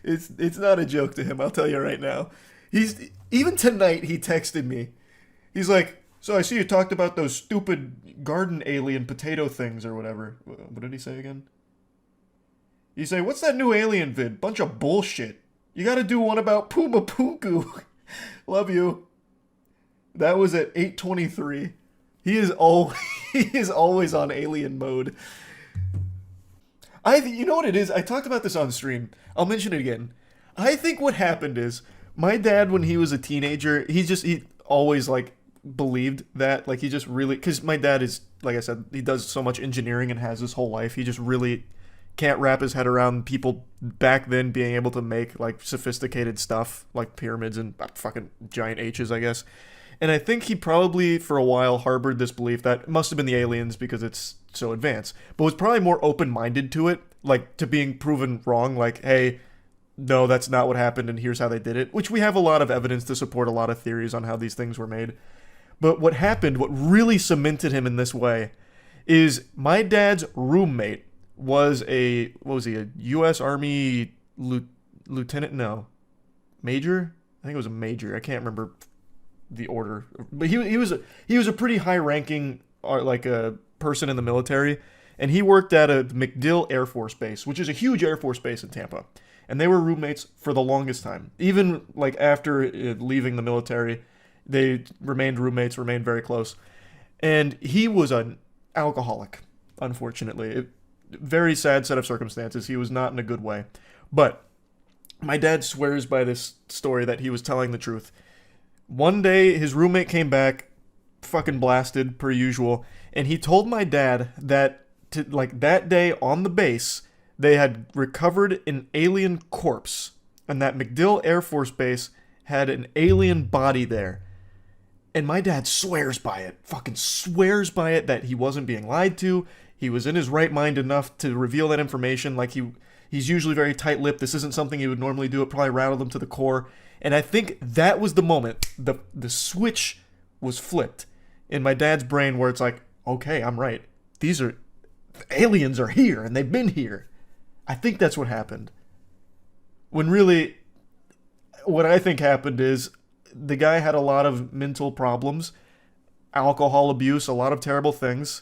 It's not a joke to him, I'll tell you right now. Even tonight he texted me. He's like, so I see you talked about those stupid garden alien potato things or whatever. What did he say again? You say, what's that new alien vid? Bunch of bullshit. You gotta do one about Puma Punku. Love you. That was at 8:23. He is always on alien mode. You know what it is? I talked about this on stream. I'll mention it again. I think what happened is, my dad, when he was a teenager, he always, like, believed that. Like, he just really... Because my dad is, like I said, he does so much engineering and has his whole life. He just really can't wrap his head around people back then being able to make, like, sophisticated stuff, like pyramids and fucking giant H's, I guess. And I think he probably, for a while, harbored this belief that it must have been the aliens because it's so advanced. But was probably more open-minded to it, like, to being proven wrong, like, hey, no, that's not what happened and here's how they did it, which we have a lot of evidence to support a lot of theories on how these things were made. But what happened, what really cemented him in this way, is my dad's roommate was a U.S. Army lieutenant? No. Major? I think it was a major. I can't remember the order. But he was a pretty high-ranking a person in the military, and he worked at a MacDill Air Force Base, which is a huge Air Force base in Tampa. And they were roommates for the longest time. Even, like, after leaving the military, they remained roommates, remained very close. And he was an alcoholic, unfortunately. Very sad set of circumstances. He was not in a good way. But my dad swears by this story that he was telling the truth. One day, his roommate came back, fucking blasted, per usual, and he told my dad that, that day on the base, they had recovered an alien corpse, and that MacDill Air Force Base had an alien body there. And my dad swears by it, fucking swears by it, that he wasn't being lied to. He was in his right mind enough to reveal that information. Like, he's usually very tight-lipped. This isn't something he would normally do. It probably rattled him to the core. And I think that was the moment the switch was flipped in my dad's brain where it's like, okay, I'm right. Aliens are here, and they've been here. I think that's what happened. When really, what I think happened is the guy had a lot of mental problems, alcohol abuse, a lot of terrible things,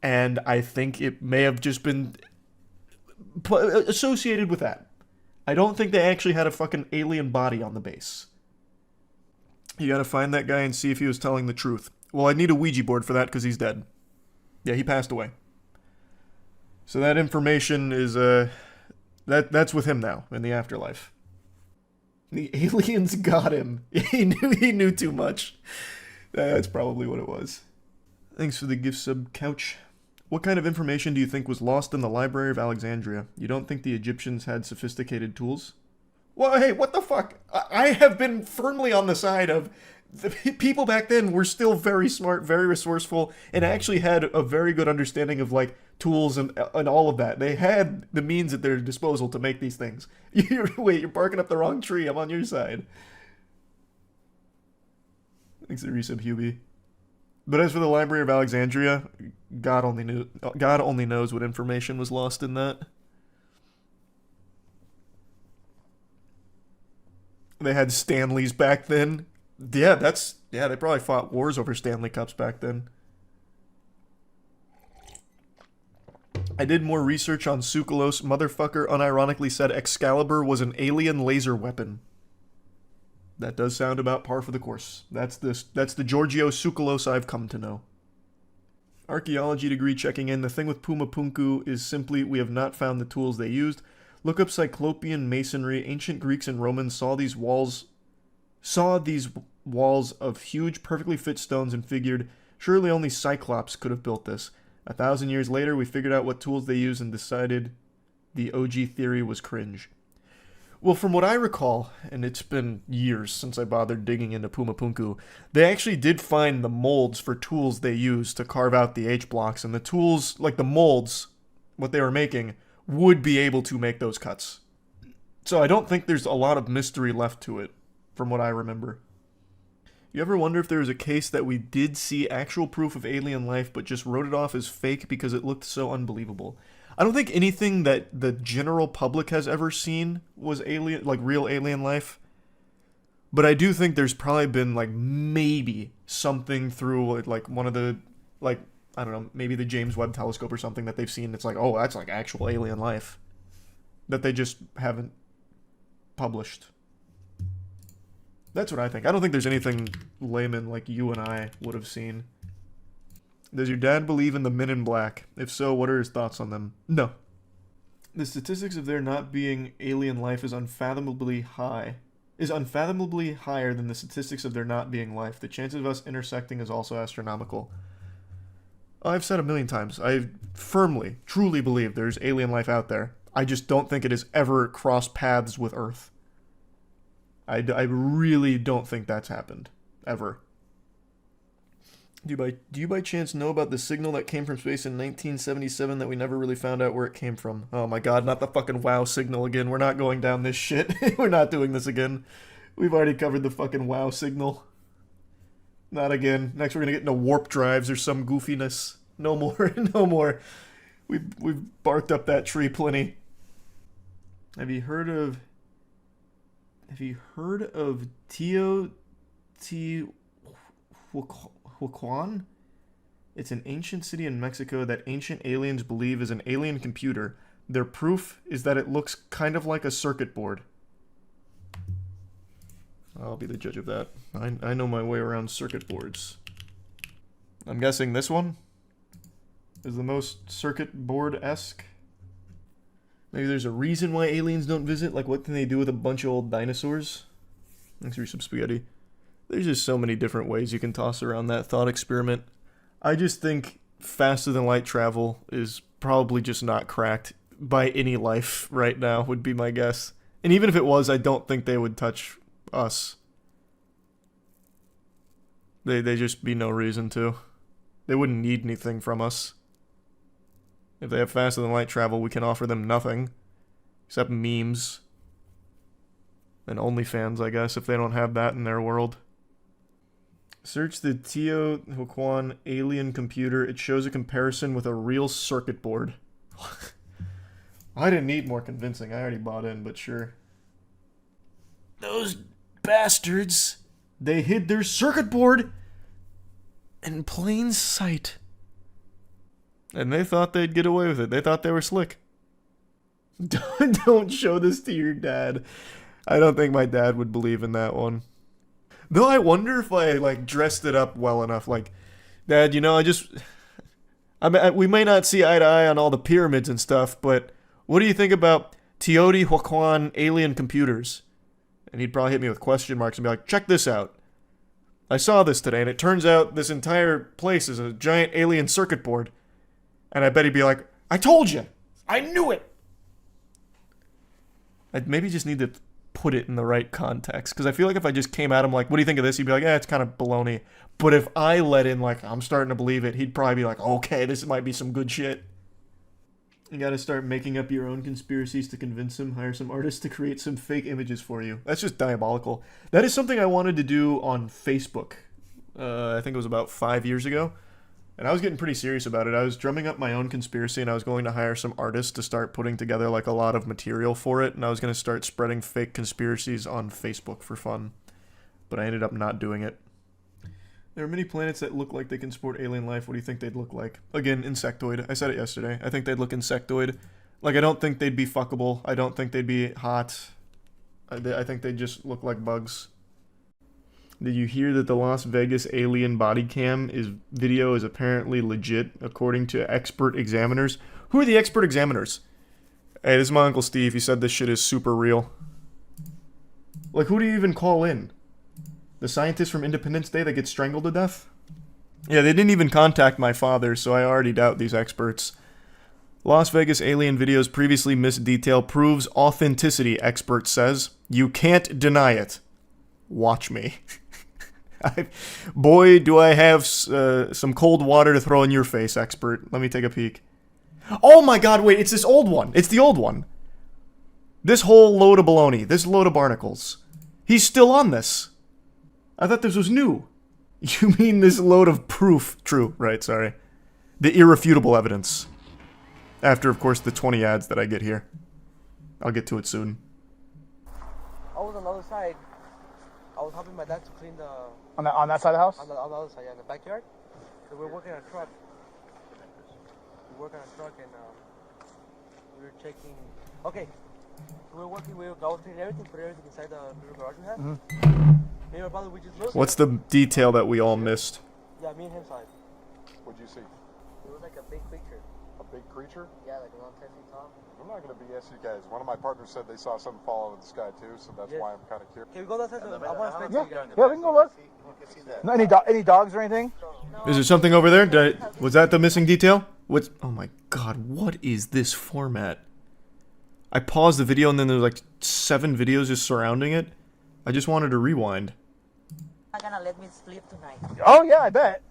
and I think it may have just been associated with that. I don't think they actually had a fucking alien body on the base. You gotta find that guy and see if he was telling the truth. Well, I need a Ouija board for that because he's dead. Yeah, he passed away. So that information is, that's with him now, in the afterlife. The aliens got him. He knew too much. That's probably what it was. Thanks for the gift sub, Couch. What kind of information do you think was lost in the Library of Alexandria? You don't think the Egyptians had sophisticated tools? Well, hey, what the fuck? I have been firmly on the side of the people back then were still very smart, very resourceful, and actually had a very good understanding of like tools and all of that. They had the means at their disposal to make these things. Wait, you're barking up the wrong tree. I'm on your side. Thanks to resub Hubie. But as for the Library of Alexandria, God only knows what information was lost in that. They had Stanleys back then. Yeah, they probably fought wars over Stanley Cups back then. I did more research on Sukalos. Motherfucker unironically said Excalibur was an alien laser weapon. That does sound about par for the course. That's the Giorgio Sukalos I've come to know. Archaeology degree checking in. The thing with Puma Punku is simply we have not found the tools they used. Look up Cyclopean masonry. Ancient Greeks and Romans saw these walls of huge, perfectly fit stones and figured, surely only Cyclops could have built this. 1,000 years later, we figured out what tools they used and decided the OG theory was cringe. Well, from what I recall, and it's been years since I bothered digging into Puma Punku, they actually did find the molds for tools they used to carve out the H-blocks, and the tools, like the molds, what they were making, would be able to make those cuts. So I don't think there's a lot of mystery left to it, from what I remember. You ever wonder if there was a case that we did see actual proof of alien life but just wrote it off as fake because it looked so unbelievable? I don't think anything that the general public has ever seen was alien, like real alien life. But I do think there's probably been like maybe something through like one of the, like, I don't know, maybe the James Webb Telescope or something that they've seen. It's like, oh, that's like actual alien life that they just haven't published. That's what I think. I don't think there's anything layman like you and I would have seen. Does your dad believe in the Men in Black? If so, what are his thoughts on them? No. The statistics of there not being alien life is unfathomably higher than the statistics of there not being life. The chances of us intersecting is also astronomical. I've said a million times, I firmly, truly believe there's alien life out there. I just don't think it has ever crossed paths with Earth. I really don't think that's happened. Ever. Do you by chance know about the signal that came from space in 1977 that we never really found out where it came from? Oh my god, not the fucking WoW signal again. We're not going down this shit. We're not doing this again. We've already covered the fucking WoW signal. Not again. Next we're gonna get into warp drives or some goofiness. No more. No more. We've barked up that tree plenty. Have you heard of Teotihuacan? It's an ancient city in Mexico that ancient aliens believe is an alien computer. Their proof is that it looks kind of like a circuit board. I'll be the judge of that. I know my way around circuit boards. I'm guessing this one is the most circuit board-esque. Maybe there's a reason why aliens don't visit. Like, what can they do with a bunch of old dinosaurs? Thanks for some spaghetti. There's just so many different ways you can toss around that thought experiment. I just think faster than light travel is probably just not cracked by any life right now, would be my guess. And even if it was, I don't think they would touch us. They just be no reason to. They wouldn't need anything from us. If they have faster than light travel, we can offer them nothing. Except memes. And OnlyFans, I guess, if they don't have that in their world. Search the Teotihuacan alien computer. It shows a comparison with a real circuit board. I didn't need more convincing. I already bought in, but sure. Those bastards. They hid their circuit board in plain sight. And they thought they'd get away with it. They thought they were slick. Don't show this to your dad. I don't think my dad would believe in that one. Though I wonder if I, like, dressed it up well enough. Like, Dad, you know, we may not see eye to eye on all the pyramids and stuff, but what do you think about Teotihuacan alien computers? And he'd probably hit me with question marks and be like, check this out. I saw this today, and it turns out this entire place is a giant alien circuit board. And I bet he'd be like, I told you! I knew it! I'd maybe just need to put it in the right context. Because I feel like if I just came at him like, what do you think of this? He'd be like, it's kind of baloney. But if I let in like, I'm starting to believe it, he'd probably be like, okay, this might be some good shit. You gotta start making up your own conspiracies to convince him, hire some artists to create some fake images for you. That's just diabolical. That is something I wanted to do on Facebook. I think it was about 5 years ago. And I was getting pretty serious about it. I was drumming up my own conspiracy, and I was going to hire some artists to start putting together like a lot of material for it, and I was going to start spreading fake conspiracies on Facebook for fun. But I ended up not doing it. There are many planets that look like they can support alien life. What do you think they'd look like? Again, insectoid. I said it yesterday. I think they'd look insectoid. Like, I don't think they'd be fuckable. I don't think they'd be hot. I think they'd just look like bugs. Did you hear that the Las Vegas alien body cam video is apparently legit, according to expert examiners? Who are the expert examiners? Hey, this is my Uncle Steve. He said this shit is super real. Like, who do you even call in? The scientist from Independence Day that gets strangled to death? Yeah, they didn't even contact my father, so I already doubt these experts. Las Vegas alien video's previously missed detail proves authenticity, expert says. You can't deny it. Watch me. Boy, do I have some cold water to throw in your face, expert. Let me take a peek. Oh my god, wait, it's this old one. It's the old one. This whole load of baloney. This load of barnacles. He's still on this. I thought this was new. You mean this load of proof? True, right, sorry. The irrefutable evidence. After, of course, the 20 ads that I get here. I'll get to it soon. I was on the other side. I was helping my dad to clean the... On that side of the house? On the other side, yeah, in the backyard. So we're working on a truck. We work on a truck and we were checking... Okay. So we're working, we were cleaning everything, put everything inside the little garage we have. Mm-hmm. Me and my brother, we just looked. What's the detail that we all missed? Yeah, me and him side. What'd you see? It was like a big creature. A big creature? Yeah, like around 10 feet tall. I'm not going to BS you guys. One of my partners said they saw something fall out of the sky too, so that's why I'm kind of curious. Can we go that side? I want to spend Yeah, we can go look. No, any dogs or anything? Is there something over there? Was that the missing detail? What's... Oh my god, what is this format? I paused the video and then there's like 7 videos just surrounding it. I just wanted to rewind. Not gonna let me sleep tonight. Oh yeah, I bet.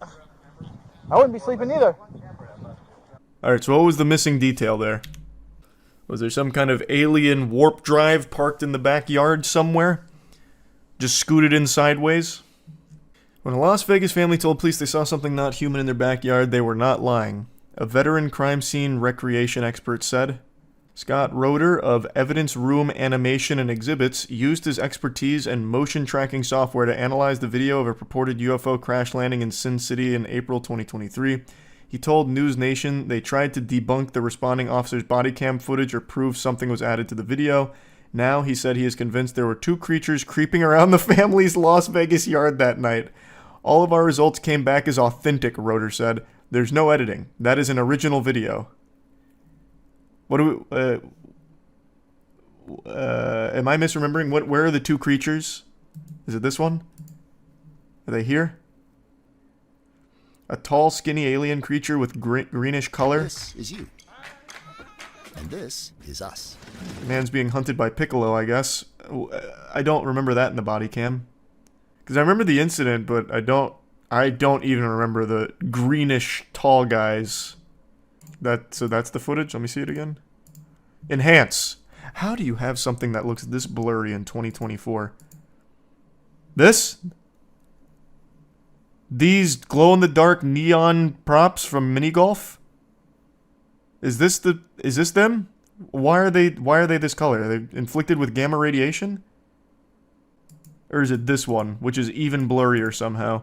I wouldn't be sleeping either. Alright, so what was the missing detail there? Was there some kind of alien warp drive parked in the backyard somewhere? Just scooted in sideways? When a Las Vegas family told police they saw something not human in their backyard, they were not lying. A veteran crime scene recreation expert said. Scott Roeder of Evidence Room Animation and Exhibits used his expertise and motion tracking software to analyze the video of a purported UFO crash landing in Sin City in April 2023. He told News Nation they tried to debunk the responding officer's body cam footage or prove something was added to the video. Now, he said he is convinced there were 2 creatures creeping around the family's Las Vegas yard that night. All of our results came back as authentic, Roeder said. There's no editing. That is an original video. What do we... am I misremembering? Where are the 2 creatures? Is it this one? Are they here? A tall, skinny alien creature with greenish color. This is you. And this is us. Man's being hunted by Piccolo, I guess. I don't remember that in the body cam. Because I remember the incident, but I don't even remember the greenish tall guys. So that's the footage? Let me see it again. Enhance. How do you have something that looks this blurry in 2024? This? These glow-in-the-dark neon props from mini golf? Is this them? Why are they this color? Are they inflicted with gamma radiation? Or is it this one, which is even blurrier somehow?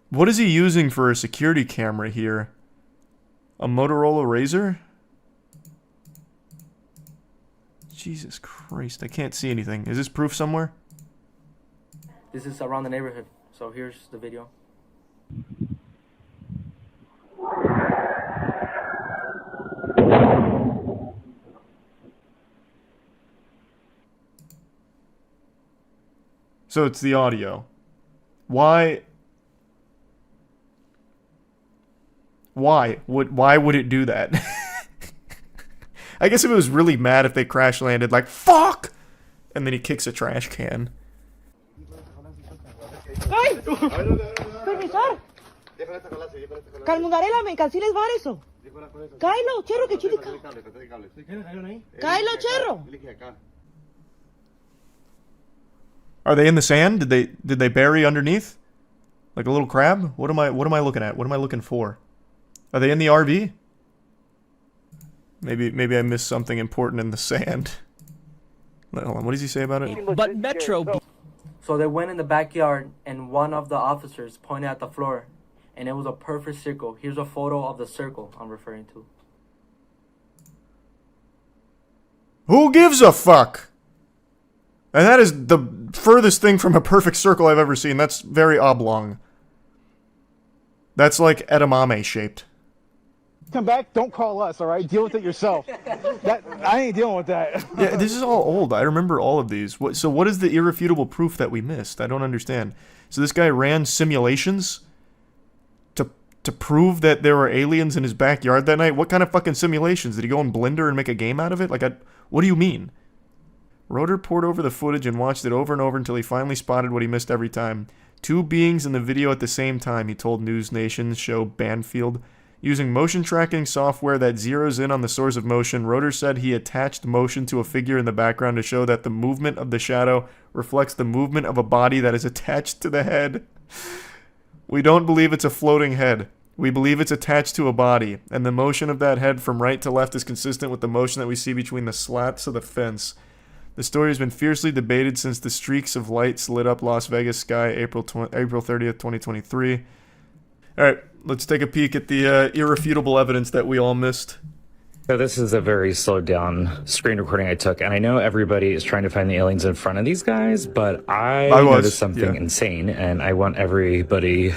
What is he using for a security camera here? A Motorola Razr? Jesus Christ, I can't see anything. Is this proof somewhere? This is around the neighborhood. So here's the video. So it's the audio. Why would it do that? I guess if it was really mad if they crash landed like fuck and then he kicks a trash can. ¡Ay! ¡Permisar! Calmungarela, me canceles var eso. Cáelo, cherro, que chitica. Cáelo, cherro. Are they in the sand? Did they bury underneath? Like a little crab? What am I looking at? What am I looking for? Are they in the RV? Maybe I missed something important in the sand. Hold on, what does he say about it? But Metro... So they went in the backyard, and one of the officers pointed at the floor, and it was a perfect circle. Here's a photo of the circle I'm referring to. Who gives a fuck? And that is the furthest thing from a perfect circle I've ever seen. That's very oblong. That's like edamame shaped. Come back, don't call us, all right? Deal with it yourself. I ain't dealing with that. Yeah, this is all old. I remember all of these. So what is the irrefutable proof that we missed? I don't understand. So this guy ran simulations to prove that there were aliens in his backyard that night? What kind of fucking simulations? Did he go in Blender and make a game out of it? What do you mean? Rotor pored over the footage and watched it over and over until he finally spotted what he missed every time. 2 beings in the video at the same time, he told News Nation's show Banfield. Using motion tracking software that zeroes in on the source of motion, Rotor said he attached motion to a figure in the background to show that the movement of the shadow reflects the movement of a body that is attached to the head. We don't believe it's a floating head. We believe it's attached to a body, and the motion of that head from right to left is consistent with the motion that we see between the slats of the fence. The story has been fiercely debated since the streaks of lights lit up Las Vegas sky April 30th, 2023. Alright, let's take a peek at the irrefutable evidence that we all missed. So this is a very slowed down screen recording I took, and I know everybody is trying to find the aliens in front of these guys, but I noticed something insane, and I want everybody,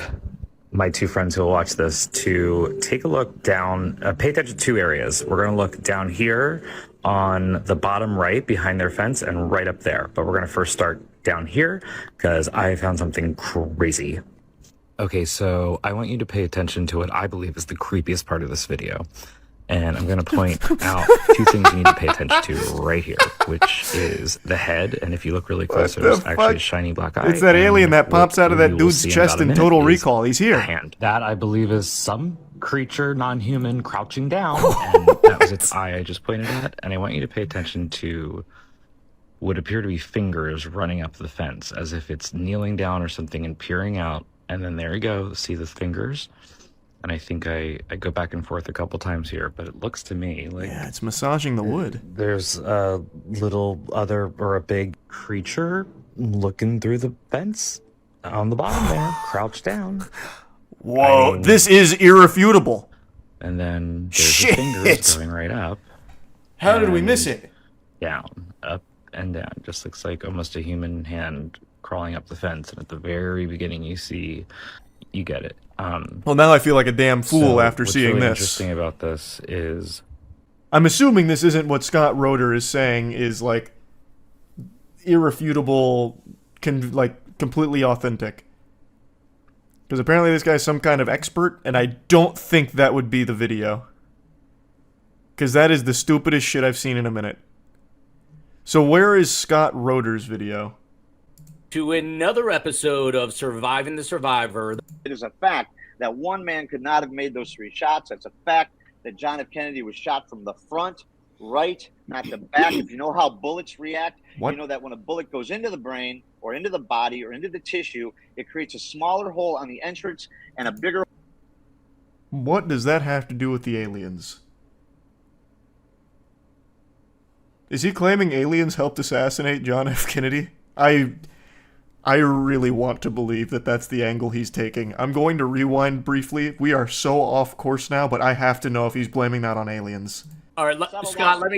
my 2 friends who will watch this, to take a look down, pay attention to 2 areas. We're going to look down here on the bottom right behind their fence and right up there, but we're going to first start down here because I found something crazy. Okay, so I want you to pay attention to what I believe is the creepiest part of this video. And I'm going to point out 2 things you need to pay attention to right here, which is the head. And if you look really close, there's actually a shiny black eye. It's that alien that pops out of that dude's chest in Total Recall. He's here. Hand. That, I believe, is some creature, non-human, crouching down. And that was its eye I just pointed at. And I want you to pay attention to what appear to be fingers running up the fence, as if it's kneeling down or something and peering out. And then there you go, see the fingers. And I think I go back and forth a couple times here, but it looks to me like... Yeah, it's massaging the wood. There's a little other, or a big creature looking through the fence on the bottom there, crouched down. Whoa, this is irrefutable. And then there's the fingers going right up. How did we miss it? Down, up and down. Just looks like almost a human hand crawling up the fence. And at the very beginning you see, you get it. Well, now I feel like a damn fool after what's seeing really this. Interesting about this is, I'm assuming this isn't what Scott Rotor is saying is like irrefutable, completely authentic. Because apparently this guy's some kind of expert, and I don't think that would be the video. Because that is the stupidest shit I've seen in a minute. So where is Scott Rotor's video? To another episode of Surviving the Survivor. It is a fact that one man could not have made those 3 shots. It's a fact that John F. Kennedy was shot from the front, right, not the back. If you know how bullets react, you know that when a bullet goes into the brain or into the body or into the tissue, it creates a smaller hole on the entrance and a bigger... What does that have to do with the aliens? Is he claiming aliens helped assassinate John F. Kennedy? I really want to believe that that's the angle he's taking. I'm going to rewind briefly. We are so off course now, but I have to know if he's blaming that on aliens. All right, Scott. Let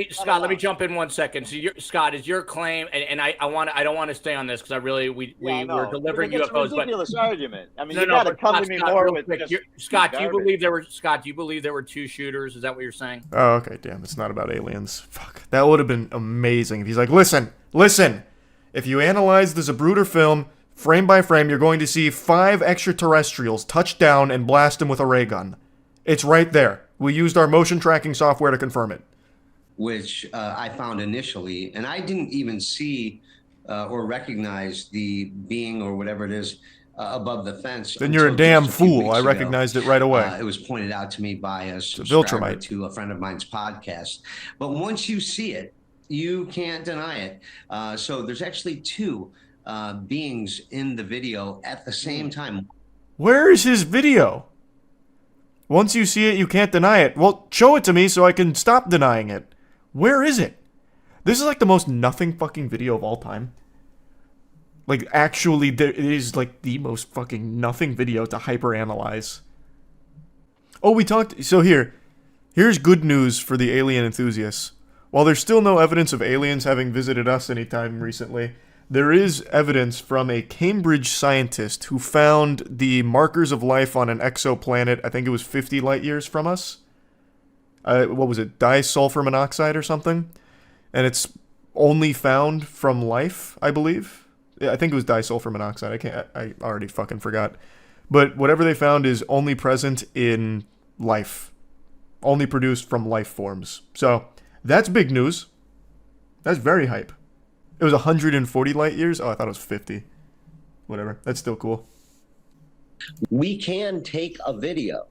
me jump in 1 second. So, Scott, is your claim? And I don't want to stay on this because I really we're delivering UFOs. It's a ridiculous argument. I mean, you got to come to me more with Scott. Do you believe there were 2 shooters? Is that what you're saying? Oh, okay. Damn, it's not about aliens. Fuck, that would have been amazing if he's like, listen. If you analyze the Zapruder film, frame by frame, you're going to see 5 extraterrestrials touch down and blast them with a ray gun. It's right there. We used our motion tracking software to confirm it. Which I found initially, and I didn't even see or recognize the being or whatever it is above the fence. Then you're a damn fool. I recognized it right away. It was pointed out to me by a subscriber to a friend of mine's podcast. But once you see it, you can't deny it. So there's actually two beings in the video at the same time. Where is his video? Once you see it, you can't deny it. Well, show it to me so I can stop denying it. Where is it? This is like the most nothing fucking video of all time. Like, actually, it is like the most fucking nothing video to hyperanalyze. Oh, we talked... So here's good news for the alien enthusiasts. While there's still no evidence of aliens having visited us anytime recently, there is evidence from a Cambridge scientist who found the markers of life on an exoplanet, I think it was 50 light years from us. What was it? Disulfur monoxide or something? And it's only found from life, I believe. I think it was disulfur monoxide. I already fucking forgot. But whatever they found is only present in life. Only produced from life forms. So, that's big news. That's very hype. It was 140 light years? Oh, I thought it was 50. Whatever. That's still cool. We can take a video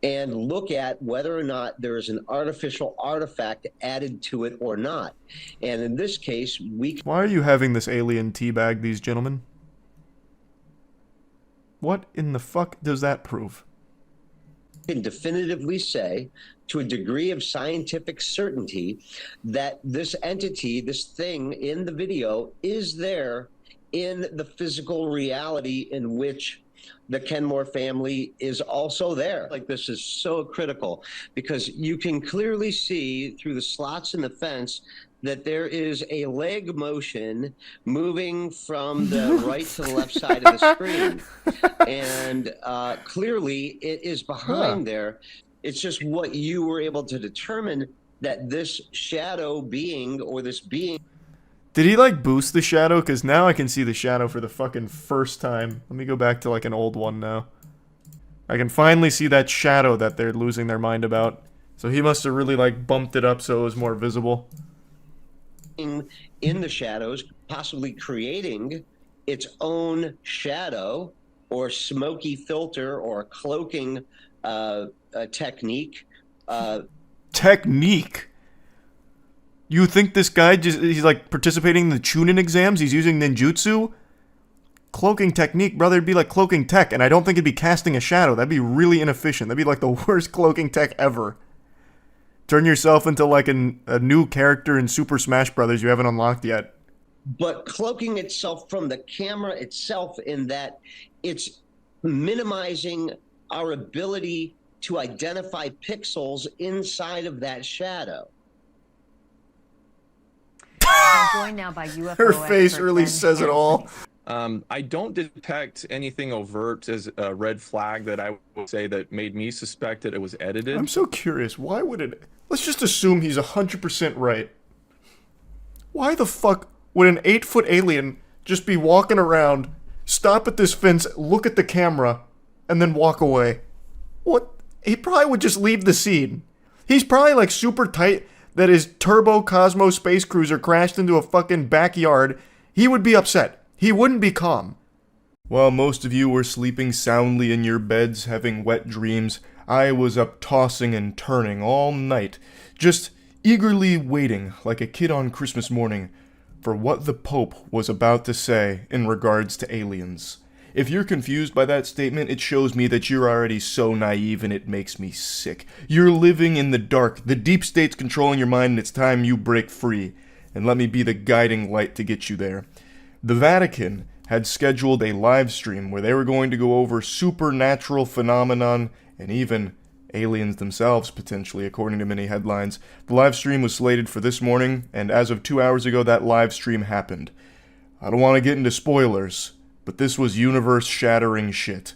and look at whether or not there is an artificial artifact added to it or not. And in this case, Why are you having this alien teabag these gentlemen? What in the fuck does that prove? can definitively say, to a degree of scientific certainty, that this entity, this thing in the video, is there in the physical reality in which the Kenmore family is also there. Like, this is so critical because you can clearly see through the slots in the fence that there is a leg motion moving from the right to the left side of the screen. And clearly it is behind there. It's just what you were able to determine, that this shadow being, or this being... Did he, like, boost the shadow? Because now I can see the shadow for the fucking first time. Let me go back to, like, an old one now. I can finally see that shadow that they're losing their mind about. So he must have really, like, bumped it up so it was more visible. In the shadows, possibly creating its own shadow, or smoky filter, or cloaking technique. Technique? You think this guy he's like participating in the Chunin exams? He's using ninjutsu? Cloaking technique, brother, it'd be like cloaking tech, and I don't think it'd be casting a shadow. That'd be really inefficient. That'd be like the worst cloaking tech ever. Turn yourself into like a new character in Super Smash Brothers you haven't unlocked yet. But cloaking itself from the camera itself, in that it's minimizing our ability to identify pixels inside of that shadow. I'm joined now by UFO Her face really says it all. I don't detect anything overt as a red flag that I would say that made me suspect that it was edited. I'm so curious. Why would it... Let's just assume he's 100% right. Why the fuck would an 8-foot alien just be walking around, stop at this fence, look at the camera, and then walk away? What? He probably would just leave the scene. He's probably like super tight that his Turbo Cosmo space cruiser crashed into a fucking backyard. He would be upset. He wouldn't be calm. While most of you were sleeping soundly in your beds, having wet dreams, I was up tossing and turning all night, just eagerly waiting, like a kid on Christmas morning, for what the Pope was about to say in regards to aliens. If you're confused by that statement, it shows me that you're already so naive and it makes me sick. You're living in the dark. The deep state's controlling your mind and it's time you break free. And let me be the guiding light to get you there. The Vatican had scheduled a live stream where they were going to go over supernatural phenomenon and even aliens themselves, potentially, according to many headlines. The live stream was slated for this morning, and as of 2 hours ago, that live stream happened. I don't want to get into spoilers, but this was universe-shattering shit.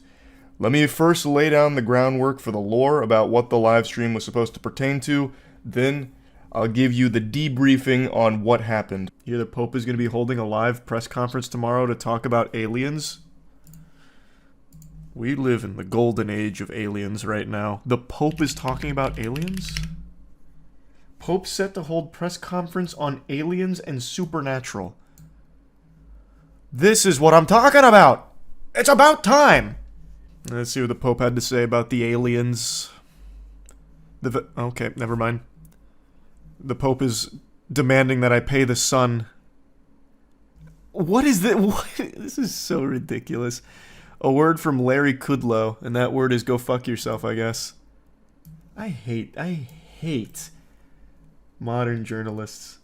Let me first lay down the groundwork for the lore about what the live stream was supposed to pertain to, then I'll give you the debriefing on what happened. Here, the Pope is going to be holding a live press conference tomorrow to talk about aliens. We live in the golden age of aliens right now. The Pope is talking about aliens? Pope set to hold press conference on aliens and supernatural. This is what I'm talking about. It's about time. Let's see what the Pope had to say about the aliens. Okay, never mind. The Pope is demanding that I pay the sun. What is that? This is so ridiculous. A word from Larry Kudlow, and that word is go fuck yourself, I guess. I hate modern journalists.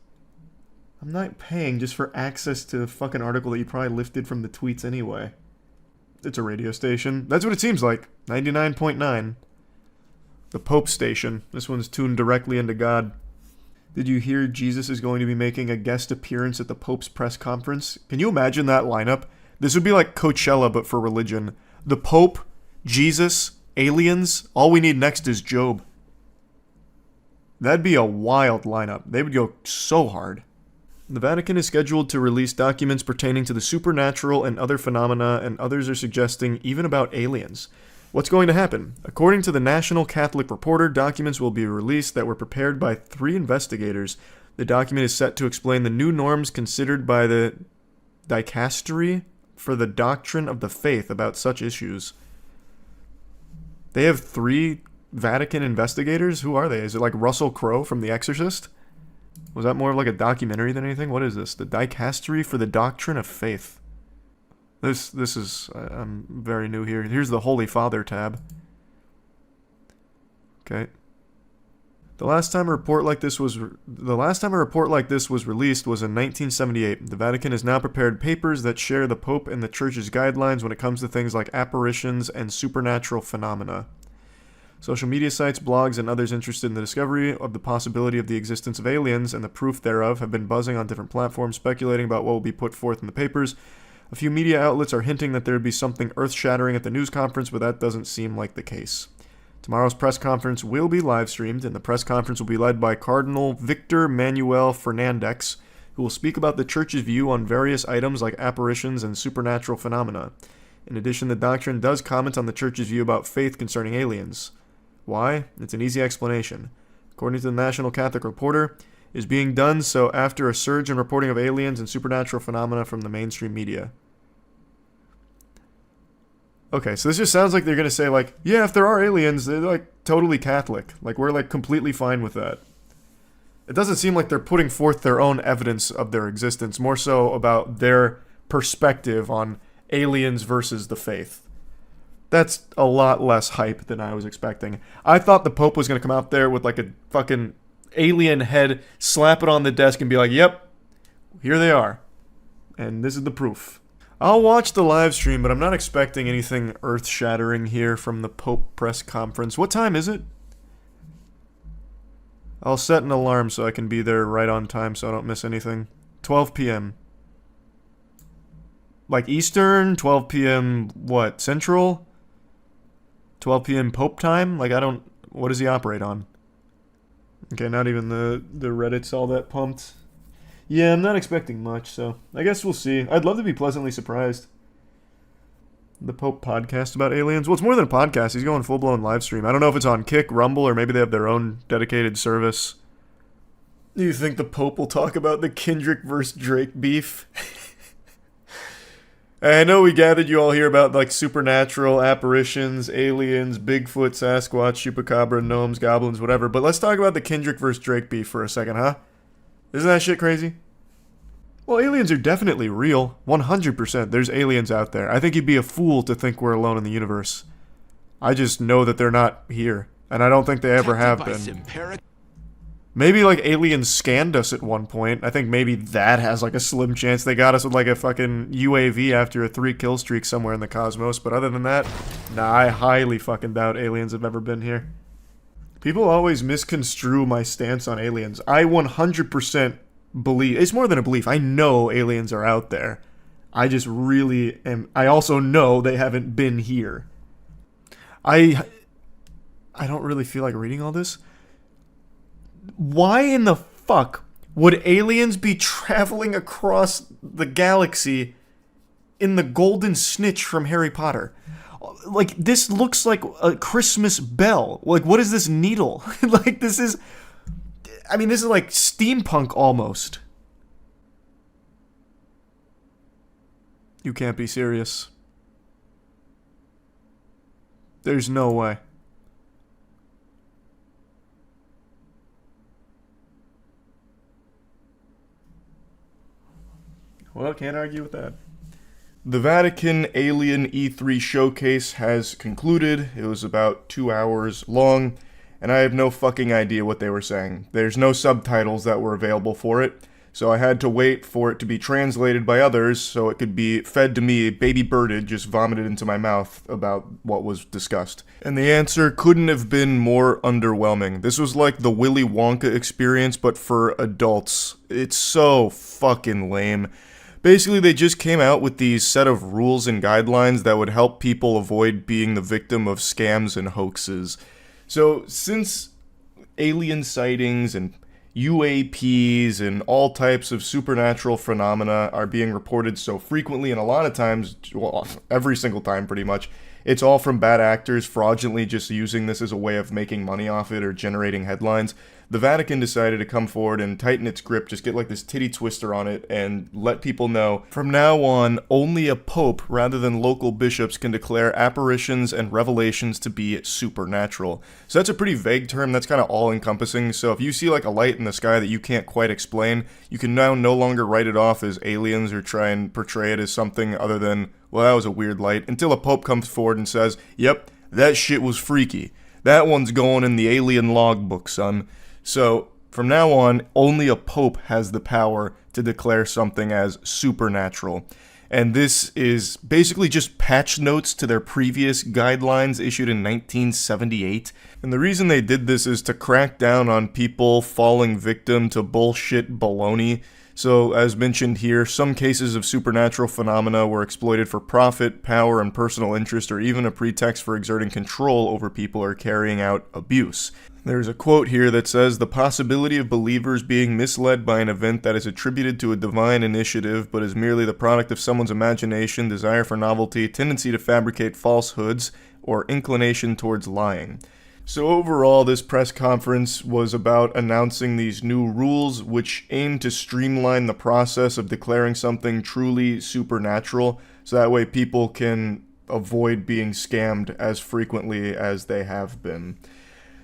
I'm not paying just for access to a fucking article that you probably lifted from the tweets anyway. It's a radio station. That's what it seems like. 99.9. The Pope station. This one's tuned directly into God. Did you hear Jesus is going to be making a guest appearance at the Pope's press conference? Can you imagine that lineup? This would be like Coachella, but for religion. The Pope, Jesus, aliens. All we need next is Job. That'd be a wild lineup. They would go so hard. The Vatican is scheduled to release documents pertaining to the supernatural and other phenomena, and others are suggesting even about aliens. What's going to happen? According to the National Catholic Reporter, documents will be released that were prepared by 3 investigators. The document is set to explain the new norms considered by the dicastery for the doctrine of the faith about such issues. They have 3 Vatican investigators? Who are they? Is it like Russell Crowe from The Exorcist? Was that more of like a documentary than anything? What is this? The dicastery for the doctrine of faith. This is... I'm very new here. Here's the Holy Father tab. Okay. The last time a report like this was released was in 1978. The Vatican has now prepared papers that share the Pope and the Church's guidelines when it comes to things like apparitions and supernatural phenomena. Social media sites, blogs, and others interested in the discovery of the possibility of the existence of aliens and the proof thereof have been buzzing on different platforms, speculating about what will be put forth in the papers. A few media outlets are hinting that there would be something earth-shattering at the news conference, but that doesn't seem like the case. Tomorrow's press conference will be live-streamed, and the press conference will be led by Cardinal Victor Manuel Fernandez, who will speak about the Church's view on various items like apparitions and supernatural phenomena. In addition, the doctrine does comment on the Church's view about faith concerning aliens. Why? It's an easy explanation. According to the National Catholic Reporter, is being done so after a surge in reporting of aliens and supernatural phenomena from the mainstream media. Okay, so this just sounds like they're going to say, like, yeah, if there are aliens, they're, like, totally Catholic. Like, we're, like, completely fine with that. It doesn't seem like they're putting forth their own evidence of their existence, more so about their perspective on aliens versus the faith. That's a lot less hype than I was expecting. I thought the Pope was going to come out there with, like, a fucking alien head, slap it on the desk, and be like, yep, here they are. And this is the proof. I'll watch the live stream, but I'm not expecting anything earth-shattering here from the Pope press conference. What time is it? I'll set an alarm so I can be there right on time so I don't miss anything. 12 p.m. Like Eastern? 12 p.m. what? Central? 12 p.m. Pope time? Like, I don't... What does he operate on? Okay, not even the Reddit's all that pumped. Yeah, I'm not expecting much, so I guess we'll see. I'd love to be pleasantly surprised. The Pope podcast about aliens? Well, it's more than a podcast. He's going full-blown live stream. I don't know if it's on Kick, Rumble, or maybe they have their own dedicated service. Do you think the Pope will talk about the Kendrick versus Drake beef? I know we gathered you all here about, like, supernatural, apparitions, aliens, Bigfoot, Sasquatch, Chupacabra, gnomes, goblins, whatever, but let's talk about the Kendrick versus Drake beef for a second, huh? Isn't that shit crazy? Well, aliens are definitely real. 100%. There's aliens out there. I think you'd be a fool to think we're alone in the universe. I just know that they're not here. And I don't think they ever have been. Maybe, like, aliens scanned us at one point. I think maybe that has, like, a slim chance. They got us with, like, a fucking UAV after a 3-kill streak somewhere in the cosmos. But other than that, nah, I highly fucking doubt aliens have ever been here. People always misconstrue my stance on aliens. I 100% believe... It's more than a belief. I know aliens are out there. I just really am... I also know they haven't been here. I don't really feel like reading all this. Why in the fuck would aliens be traveling across the galaxy in the golden snitch from Harry Potter? Like, this looks like a Christmas bell. Like, what is this needle? Like, this is... I mean, this is like steampunk almost. You can't be serious. There's no way. Well, can't argue with that. The Vatican Alien E3 showcase has concluded. It was about 2 hours long, and I have no fucking idea what they were saying. There's no subtitles that were available for it, so I had to wait for it to be translated by others so it could be fed to me, baby birded, just vomited into my mouth about what was discussed. And the answer couldn't have been more underwhelming. This was like the Willy Wonka experience, but for adults. It's so fucking lame. Basically, they just came out with these set of rules and guidelines that would help people avoid being the victim of scams and hoaxes. So, since alien sightings and UAPs and all types of supernatural phenomena are being reported so frequently, and a lot of times, well, every single time pretty much, it's all from bad actors fraudulently just using this as a way of making money off it or generating headlines, the Vatican decided to come forward and tighten its grip, just get like this titty twister on it, and let people know, from now on, only a pope rather than local bishops can declare apparitions and revelations to be supernatural. So that's a pretty vague term, that's kind of all-encompassing, so if you see like a light in the sky that you can't quite explain, you can now no longer write it off as aliens or try and portray it as something other than, well, that was a weird light, until a pope comes forward and says, yep, that shit was freaky. That one's going in the alien logbook, son. So, from now on, only a pope has the power to declare something as supernatural. And this is basically just patch notes to their previous guidelines issued in 1978. And the reason they did this is to crack down on people falling victim to bullshit baloney. So, as mentioned here, some cases of supernatural phenomena were exploited for profit, power, and personal interest, or even a pretext for exerting control over people or carrying out abuse. There's a quote here that says, "The possibility of believers being misled by an event that is attributed to a divine initiative but is merely the product of someone's imagination, desire for novelty, tendency to fabricate falsehoods, or inclination towards lying." So overall, this press conference was about announcing these new rules which aim to streamline the process of declaring something truly supernatural, so that way people can avoid being scammed as frequently as they have been.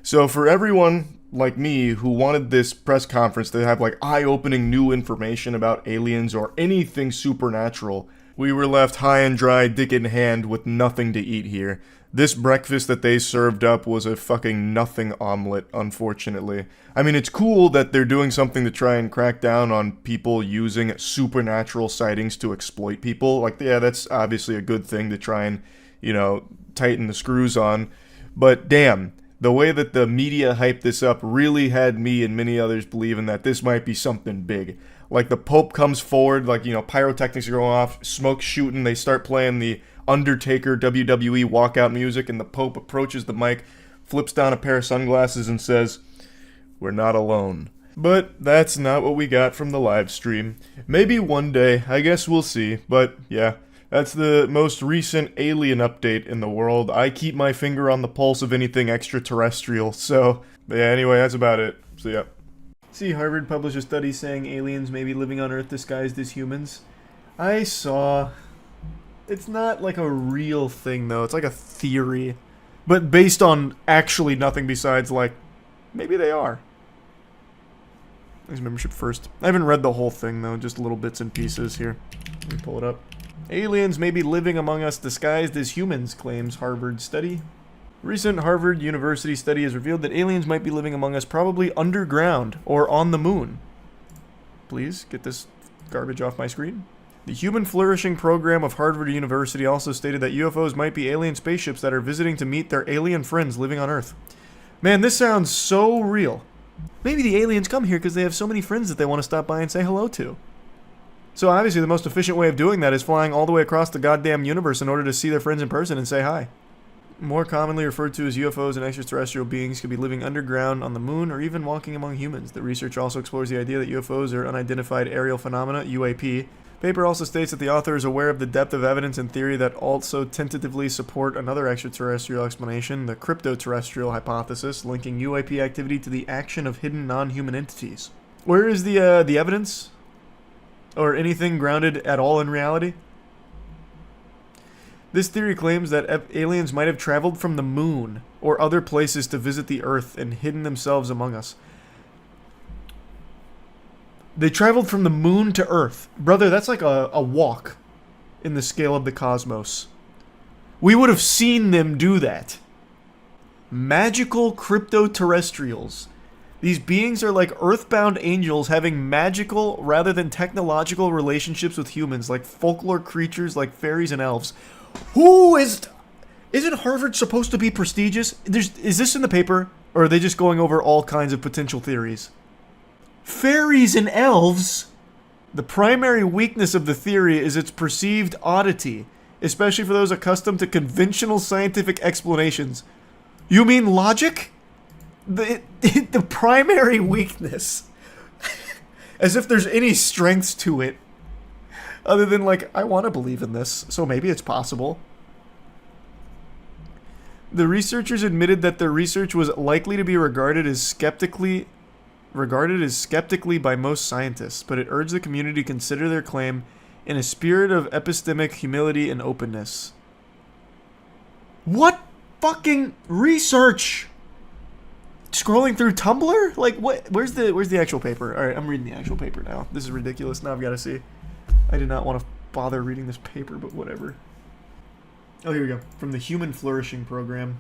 So for everyone like me who wanted this press conference to have like eye-opening new information about aliens or anything supernatural, we were left high and dry, dick in hand, with nothing to eat here. This breakfast that they served up was a fucking nothing omelet, unfortunately. I mean, it's cool that they're doing something to try and crack down on people using supernatural sightings to exploit people. Like, yeah, that's obviously a good thing to try and, tighten the screws on. But damn, the way that the media hyped this up really had me and many others believing that this might be something big. Like, the Pope comes forward, like, pyrotechnics are going off, smoke's shooting, they start playing the Undertaker WWE walkout music, and the Pope approaches the mic, flips down a pair of sunglasses, and says, "We're not alone." But that's not what we got from the live stream. Maybe one day, I guess we'll see, but yeah, that's the most recent alien update in the world. I keep my finger on the pulse of anything extraterrestrial, so yeah, anyway, that's about it. So yeah. See, Harvard published a study saying aliens may be living on Earth disguised as humans. I saw... It's not like a real thing, though. It's like a theory. But based on actually nothing besides, like, maybe they are. There's membership first. I haven't read the whole thing, though. Just little bits and pieces here. Let me pull it up. Aliens may be living among us disguised as humans, claims Harvard study. Recent Harvard University study has revealed that aliens might be living among us probably underground or on the moon. Please, get this garbage off my screen. The Human Flourishing Program of Harvard University also stated that UFOs might be alien spaceships that are visiting to meet their alien friends living on Earth. Man, this sounds so real. Maybe the aliens come here because they have so many friends that they want to stop by and say hello to. So obviously the most efficient way of doing that is flying all the way across the goddamn universe in order to see their friends in person and say hi. More commonly referred to as UFOs and extraterrestrial beings could be living underground on the moon or even walking among humans. The research also explores the idea that UFOs are unidentified aerial phenomena, UAP. Paper also states that the author is aware of the depth of evidence and theory that also tentatively support another extraterrestrial explanation, the cryptoterrestrial hypothesis, linking UAP activity to the action of hidden non-human entities. Where is the evidence? Or anything grounded at all in reality? This theory claims that aliens might have traveled from the moon or other places to visit the Earth and hidden themselves among us. They traveled from the moon to Earth. Brother, that's like a walk in the scale of the cosmos. We would have seen them do that. Magical crypto-terrestrials. These beings are like earthbound angels having magical rather than technological relationships with humans, like folklore creatures like fairies and elves. Isn't Harvard supposed to be prestigious? Is this in the paper? Or are they just going over all kinds of potential theories? Fairies and elves? The primary weakness of the theory is its perceived oddity, especially for those accustomed to conventional scientific explanations. You mean logic? The primary weakness. As if there's any strengths to it. Other than, like, I want to believe in this, so maybe it's possible. The researchers admitted that their research was likely to be regarded as skeptically by most scientists, but it urged the community to consider their claim in a spirit of epistemic humility and openness. What fucking research? Scrolling through Tumblr? Like, what? Where's the actual paper? All right, I'm reading the actual paper now. This is ridiculous. Now I've got to see. I did not want to bother reading this paper, but whatever. Oh, here we go. From the Human Flourishing Program.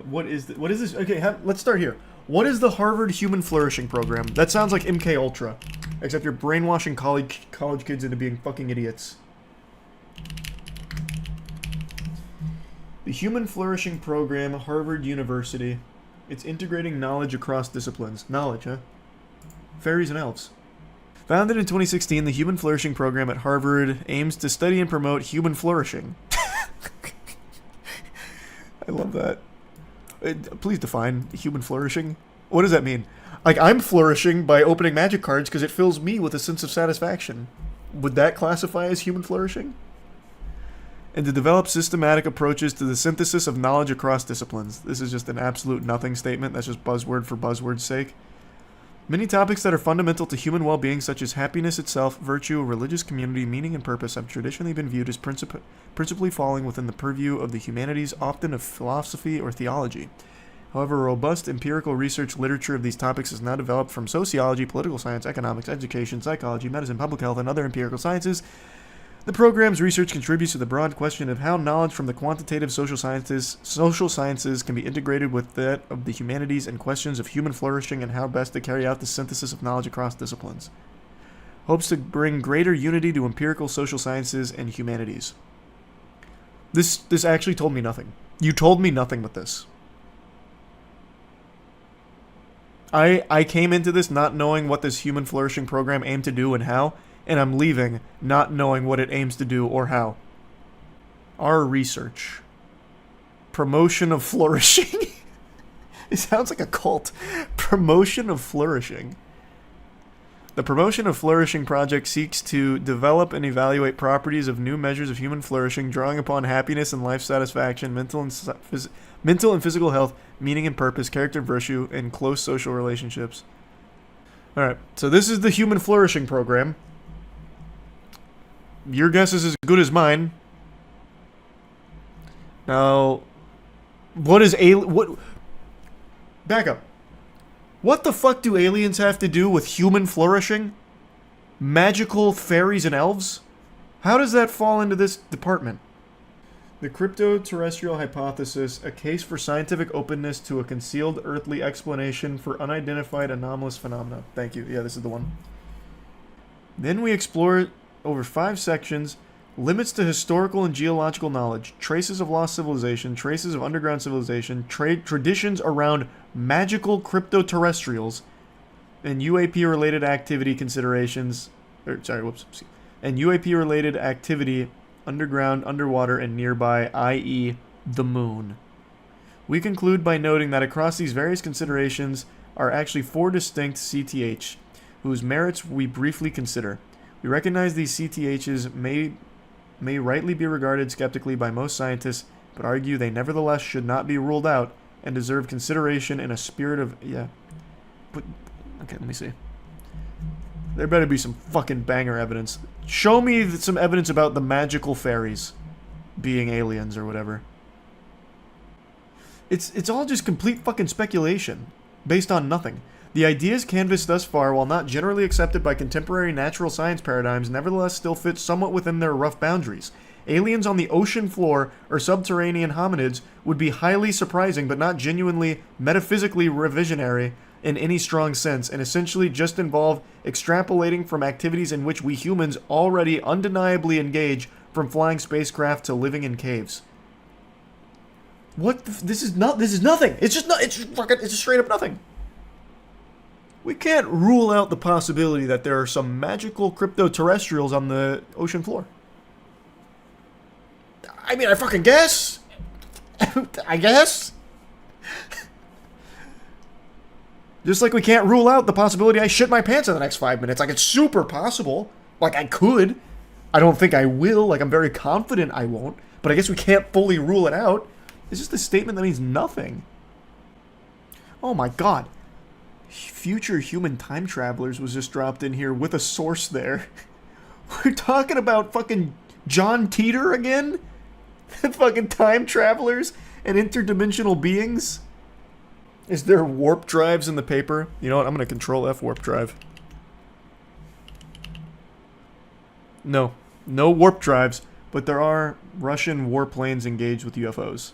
What is this? Okay, let's start here. What is the Harvard Human Flourishing Program? That sounds like MK Ultra, except you're brainwashing college kids into being fucking idiots. The Human Flourishing Program, Harvard University. It's integrating knowledge across disciplines. Knowledge, huh? Fairies and elves. Founded in 2016, the Human Flourishing Program at Harvard aims to study and promote human flourishing. I love that. Please define human flourishing. What does that mean? Like, I'm flourishing by opening magic cards because it fills me with a sense of satisfaction. Would that classify as human flourishing? And to develop systematic approaches to the synthesis of knowledge across disciplines. This is just an absolute nothing statement. That's just buzzword for buzzword's sake. Many topics that are fundamental to human well-being, such as happiness itself, virtue, religious community, meaning, and purpose, have traditionally been viewed as principally falling within the purview of the humanities, often of philosophy or theology. However, robust empirical research literature of these topics is now developed from sociology, political science, economics, education, psychology, medicine, public health, and other empirical sciences. The program's research contributes to the broad question of how knowledge from the quantitative social sciences can be integrated with that of the humanities and questions of human flourishing and how best to carry out the synthesis of knowledge across disciplines. Hopes to bring greater unity to empirical social sciences and humanities. This actually told me nothing. You told me nothing with this. I came into this not knowing what this human flourishing program aimed to do and how, and I'm leaving not knowing what it aims to do or how. Our research. Promotion of flourishing. It sounds like a cult. Promotion of flourishing. The Promotion of Flourishing project seeks to develop and evaluate properties of new measures of human flourishing, drawing upon happiness and life satisfaction, mental and physical health, meaning and purpose, character and virtue, and close social relationships. Alright, so this is the Human Flourishing Program. Your guess is as good as mine. Now, what is back up. What the fuck do aliens have to do with human flourishing? Magical fairies and elves? How does that fall into this department? The crypto-terrestrial hypothesis, a case for scientific openness to a concealed earthly explanation for unidentified anomalous phenomena. Thank you. Yeah, this is the one. Then we explore over 5 sections, limits to historical and geological knowledge, traces of lost civilization, traces of underground civilization, traditions around magical crypto-terrestrials, and UAP-related activity considerations, and UAP-related activity underground, underwater, and nearby, i.e. the moon. We conclude by noting that across these various considerations are actually 4 distinct CTH, whose merits we briefly consider. We recognize these CTHs may rightly be regarded skeptically by most scientists, but argue they nevertheless should not be ruled out and deserve consideration in a spirit of... Yeah. But, okay, let me see. There better be some fucking banger evidence. Show me some evidence about the magical fairies being aliens or whatever. It's all just complete fucking speculation, based on nothing. The ideas canvassed thus far, while not generally accepted by contemporary natural science paradigms, nevertheless still fit somewhat within their rough boundaries. Aliens on the ocean floor or subterranean hominids would be highly surprising, but not genuinely metaphysically revisionary in any strong sense, and essentially just involve extrapolating from activities in which we humans already undeniably engage, from flying spacecraft to living in caves. What? This is nothing. It's just not. It's just straight up nothing. We can't rule out the possibility that there are some magical crypto-terrestrials on the ocean floor. I mean, I fucking guess. I guess. Just like we can't rule out the possibility I shit my pants in the next 5 minutes. Like, it's super possible. Like, I could. I don't think I will. Like, I'm very confident I won't. But I guess we can't fully rule it out. It's just a statement that means nothing. Oh my god. Future human time travelers was just dropped in here with a source there. We're talking about fucking John Teeter again? Fucking time travelers and interdimensional beings? Is there warp drives in the paper? You know what? I'm going to control F warp drive. No. No warp drives, but there are Russian warplanes engaged with UFOs.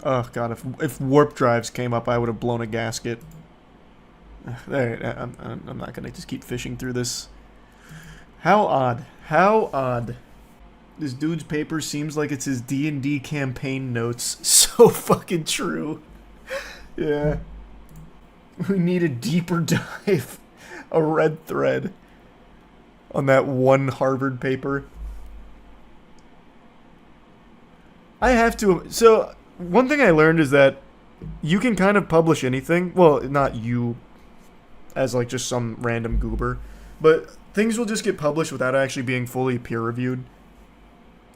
Oh god, if warp drives came up, I would have blown a gasket. There, I'm not gonna just keep fishing through this. How odd. How odd. This dude's paper seems like it's his D&D campaign notes. So fucking true. Yeah. We need a deeper dive. A red thread. On that one Harvard paper. I have to... So... One thing I learned is that you can kind of publish anything. Well, not you as like just some random goober, but things will just get published without actually being fully peer-reviewed.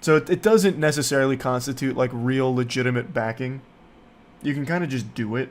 So it doesn't necessarily constitute like real legitimate backing. You can kind of just do it.